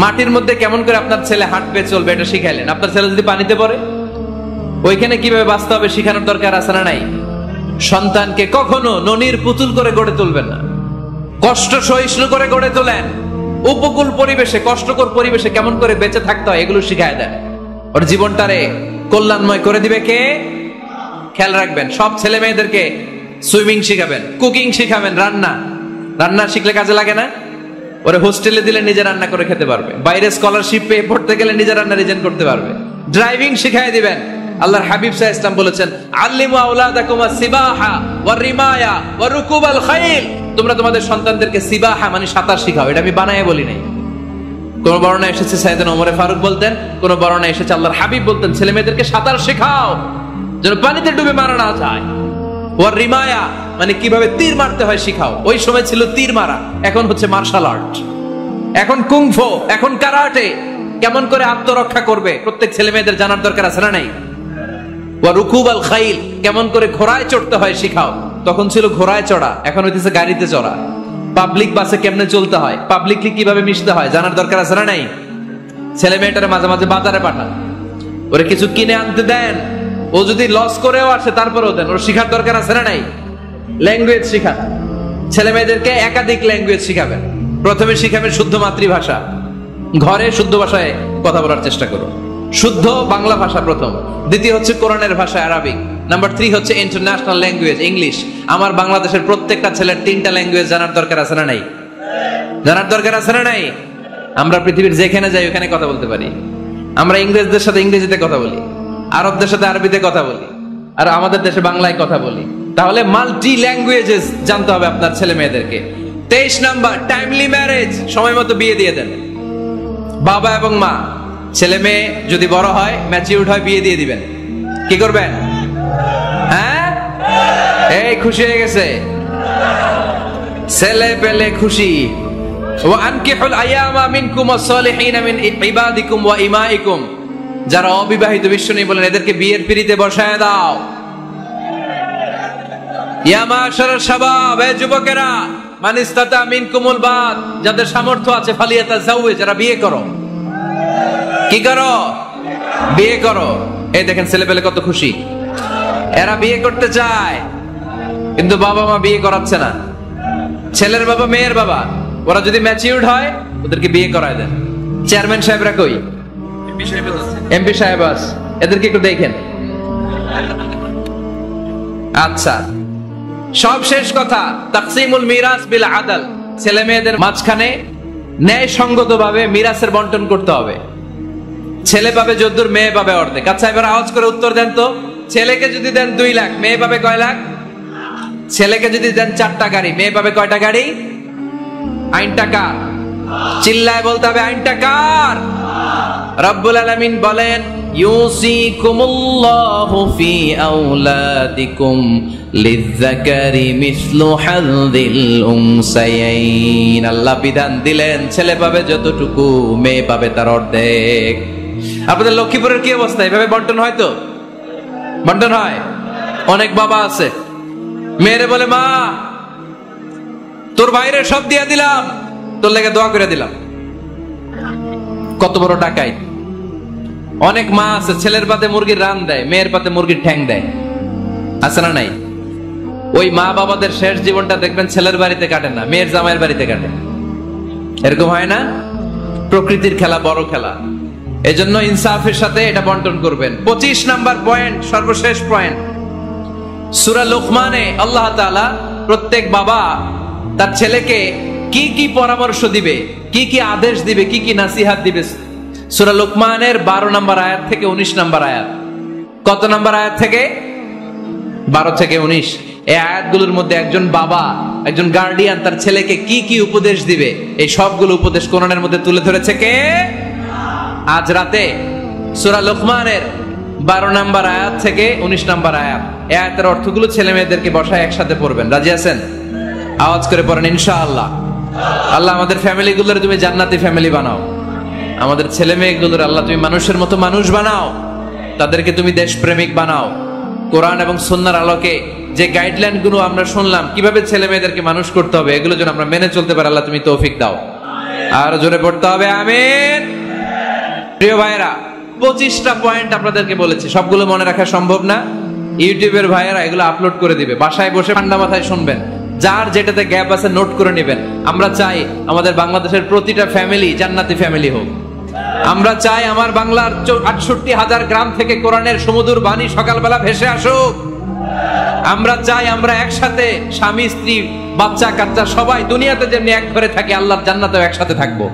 মাটির মধ্যে কেমন করে আপনার ছেলে হাঁটবে চলবে এটা শিখাইলেন। আপনার ছেলে যদি পানিতে পড়ে, ওইখানে কিভাবে বাঁচতে হবে শিখানোর দরকার আছে না নাই? সন্তানকে কখনো ননির পুতুল করে গড়ে তুলবেন না, কষ্ট সহিষ্ণু করে গড়ে তোলেন। উপকূল পরিবেশে, কষ্টকর পরিবেশে কেমন করে বেঁচে থাকতে হয় এগুলো শিখায় দেন। ওর জীবনটারে কল্যাণময় করে দিবে কে? খেয়াল রাখবেন। সব ছেলে মেয়েদেরকে সুইমিং শিখাবেন, কুকিং শিখাবেন, রান্না শিখলে কাজে লাগে না? ওরে হোস্টেলে দিলে নিজে রান্না করে খেতে পারবে, বাইরে স্কলারশিপ পেয়ে পড়তে গেলে নিজে রান্না রিজেন করতে পারবে। ড্রাইভিং শিখাই দিবেন। আল্লাহর হাবিব সাল্লাল্লাহু আলাইহি ওয়াসাল্লাম বলেছেন, আল্লিমু আওলাদাকুম আস-সিবাহা ওয়ার রিমায়া ওয়া রুকুবাল খাইল। তোমরা তোমাদের সন্তানদেরকে সিবাহা মানে সাঁতার শিখাও। এটা আমি বানায়ে বলি নাই। কোন বর্ণনা এসেছে সাইয়েদনা ওমর ফারুক বলতেন, কোন বর্ণনা এসেছে আল্লাহর হাবিব বলতেন, ছেলে মেয়েদেরকে সাঁতার শেখাও যেন পানিতে ডুবে মারা না যায়। ওয়ার রিমায়া মানে কিভাবে তীর মারতে হয় শিখাও। ওই সময় ছিল তীর মারা, এখন হচ্ছে মার্শাল আর্ট, এখন কুংফু, এখন কারাটে। কেমন করে আত্মরক্ষা করবে প্রত্যেক ছেলে মেয়েদের জানার দরকার আছে না নাই? ওয়া রুকুবাল খাইল, কেমন করে ঘোড়ায় চড়তে হয় শিখাও। তখন ছিল ঘোড়ায় চড়া, এখন হইতেছে গাড়িতে চড়া। পাবলিক বাসে কেমনে চলতে হয়, পাবলিকলি কিভাবে মিশতে হয় জানার দরকার আছে না নাই? ছেলে মেয়েটারে মাঝে মাঝে বাজারে পাঠান, ওরে কিছু কিনে আনতে দেন। ও যদি লস করেও আসে তারপরেও দেন, ওর শিখার দরকার আছে না নাই? ল্যাঙ্গুয়েজ শিখান। ছেলে মেয়েদেরকে একাধিক ল্যাঙ্গুয়েজ শিখাবেন। প্রথমে শিখাবেন শুদ্ধ মাতৃভাষা, ঘরে শুদ্ধ ভাষায় কথা বলার চেষ্টা করুন। শুদ্ধ বাংলা ভাষা প্রথম, দ্বিতীয় হচ্ছে কোরআনের ভাষা আরবিক, নাম্বার 3 হচ্ছে ইন্টারন্যাশনাল ল্যাঙ্গুয়েজ ইংলিশ। আমার বাংলাদেশের প্রত্যেকটা ছেলের 3টা ল্যাঙ্গুয়েজ জানার দরকার আছে না নাই? জানার দরকার আছে না নাই? আমরা পৃথিবীর যেখানে যাই ওখানে কথা বলতে পারি। আমরা ইংরেজদের সাথে ইংরেজিতে কথা বলি, আরবদের সাথে আরবিতে কথা বলি, আর আমাদের দেশে বাংলায় কথা বলি। তাহলে মাল্টি ল্যাঙ্গুয়েজেস জানতে হবে আপনার ছেলে মেয়েদেরকে। 23 নাম্বার, টাইমলি ম্যারেজ, সময় মতো বিয়ে দিয়ে দেন। বাবা এবং মা, ছেলে মেয়ে যদি বড় হয়, ম্যাচিউরড হয়, বিয়ে দিয়ে দিবেন। কি করবেন? হ্যাঁ, এই খুশি হয়ে গেছে ছেলে পেলে খুশি। ওয়া আনকিহুল আয়ামা মিনকুম ওয়াস-সালিহিনা মিন ইবাদিকুম ওয়া ইমাইকুম। যারা অবিবাহিত বিশ্ব নেই বলেন এদেরকে বিয়ের পিঁড়িতে বসায় দাও। ইয়া মাশারাশ শাবাব, এ যুবকেরা, মান ইসতাতা মিনকুমুল বাত, যাদের সামর্থ্য আছে ফালিয়াতাযাওয়াজ, যারা বিয়ে করো। কি করো? বিয়ে করো। এই দেখেন ছেলে পেলে কত খুশি, এরা বিয়ে করতে চায় কিন্তু বাবা মা বিয়ে করাচ্ছে না। ছেলের বাবা মেয়ের বাবা, ওরা যদি ম্যাচিউরড হয় ওদেরকে বিয়ে করায় দেন। চেয়ারম্যান সাহেবরা কই? এমপি সাহেব আছে, এদেরকে একটু দেখেন। আচ্ছা, সব শেষ কথা, তাকসিমুল মিরাস বিল আদল। ছেলে মেয়েদের মাঝখানে ন্যায় সঙ্গত ভাবে মিরাসের বন্টন করতে হবে। ছেলে পাবে যদ্দুর, মেয়ে পাবে অর্ধেক। আচ্ছা এবার আওয়াজ করে উত্তর দেন তো, ছেলেকে যদি দেন 2 লাখ, মেয়ে পাবে কয় লাখ? ছেলেকে যদি দেন 4টা গাড়ি, মেয়ে পাবে কয়টা গাড়ি? আইনটা কার? চিল্লায় বলতে হবে, আইনটা কার? রব্বুল আলামিন বলেন, ইউসিকুমুল্লাহু ফি আওলাদিকুম লিযযাকারি মিসলু হাযযিল উনসায়াইন। আল্লাহ বিধান দিলেন ছেলে পাবে যতটুকু, মেয়ে পাবে তার অর্ধেক। আপনাদের লক্ষ্মীপুরের কি অবস্থা? এভাবে বন্টন হয় তো? বন্টন হয়? অনেক বাবা আছে, মেয়েরে বলে, মা তোর বাইরে সব দিয়া দিলাম, তোর লেগে দোয়া করে দিলাম। কত বড় ডাকাই! অনেক মা আছে ছেলের পাতে মুরগির রান দেয়, মেয়ের পাতে মুরগির ঠ্যাং দেয়, আছে না নাই? ওই মা বাবাদের শেষ জীবনটা দেখবেন ছেলের বাড়িতে কাটে না, মেয়ের জামাইয়ের বাড়িতে কাটে। এরকম হয় না? প্রকৃতির খেলা বড় খেলা। এজন্য ইনসাফের সাথে এটা বন্টন করবেন। 25 নাম্বার পয়েন্ট, সর্বশেষ পয়েন্ট, সূরা লুকমানে আল্লাহ তাআলা প্রত্যেক বাবা তার ছেলেকে কি কি পরামর্শ দিবে, কি কি আদেশ দিবে, কি কি নাসিহাত দিবে, সূরা লুকমানের 12 নম্বর আয়াত থেকে 19 নম্বর আয়াত। কত নম্বর আয়াত থেকে? 12 থেকে 19। এই আয়াতগুলোর মধ্যে একজন বাবা, একজন গার্ডিয়ান তার ছেলেকে কি কি উপদেশ দিবে, এই সবগুলো উপদেশ কোরআনের মধ্যে তুলে ধরেছে কে? আজ রাতে সূরা লুকমানের 12 নম্বর আয়াত থেকে 19 নম্বর আয়াত, এই আয়াতের অর্থগুলো ছেলে মেয়েদেরকে বসায় একসাথে পড়বেন। রাজি আছেন? আওয়াজ করে পড়েন ইনশাআল্লাহ। আল্লাহ আমাদের ফ্যামিলিগুলোর তুমি জান্নাতি ফ্যামিলি বানাও, আমাদের ছেলে মেয়েগুলোর আল্লাহ তুমি মানুষের মতো মানুষ বানাও, তাদেরকে তুমি দেশপ্রেমিক বানাও। কোরআন এবং সুন্নাহর আলোকে যে গাইডলাইন গুলো আমরা শুনলাম কিভাবে ছেলে মেয়েদেরকে মানুষ করতে হবে, এগুলো যেন আমরা মেনে চলতে পারি, আল্লাহ তুমি তৌফিক দাও। আর জোরে পড়তে হবে আমিন। প্রিয় ভাইয়েরা, 25টা পয়েন্ট আপনাদেরকে বলেছি, সবগুলো মনে রাখা সম্ভব না। ইউটিউবের ভাইয়েরা এগুলো আপলোড করে দিবে, বাসায় বসে ঠান্ডা মাথায় শুনবেন, যার যেটাতে গ্যাপ আছে নোট করে নেবেন। আমরা চাই আমাদের বাংলাদেশের প্রতিটা ফ্যামিলি জান্নাতি ফ্যামিলি হোক। আমরা চাই আমার বাংলার 68,000 গ্রাম থেকে কোরআনের সমুদ্র বাণী সকালবেলা ভেসে আসুক। আমরা চাই আমরা একসাথে স্বামী স্ত্রী বাচ্চা কাচ্চা সবাই দুনিয়াতে যেমনি এক ঘরে থাকি, আল্লাহর জান্নাতেও একসাথে থাকবো।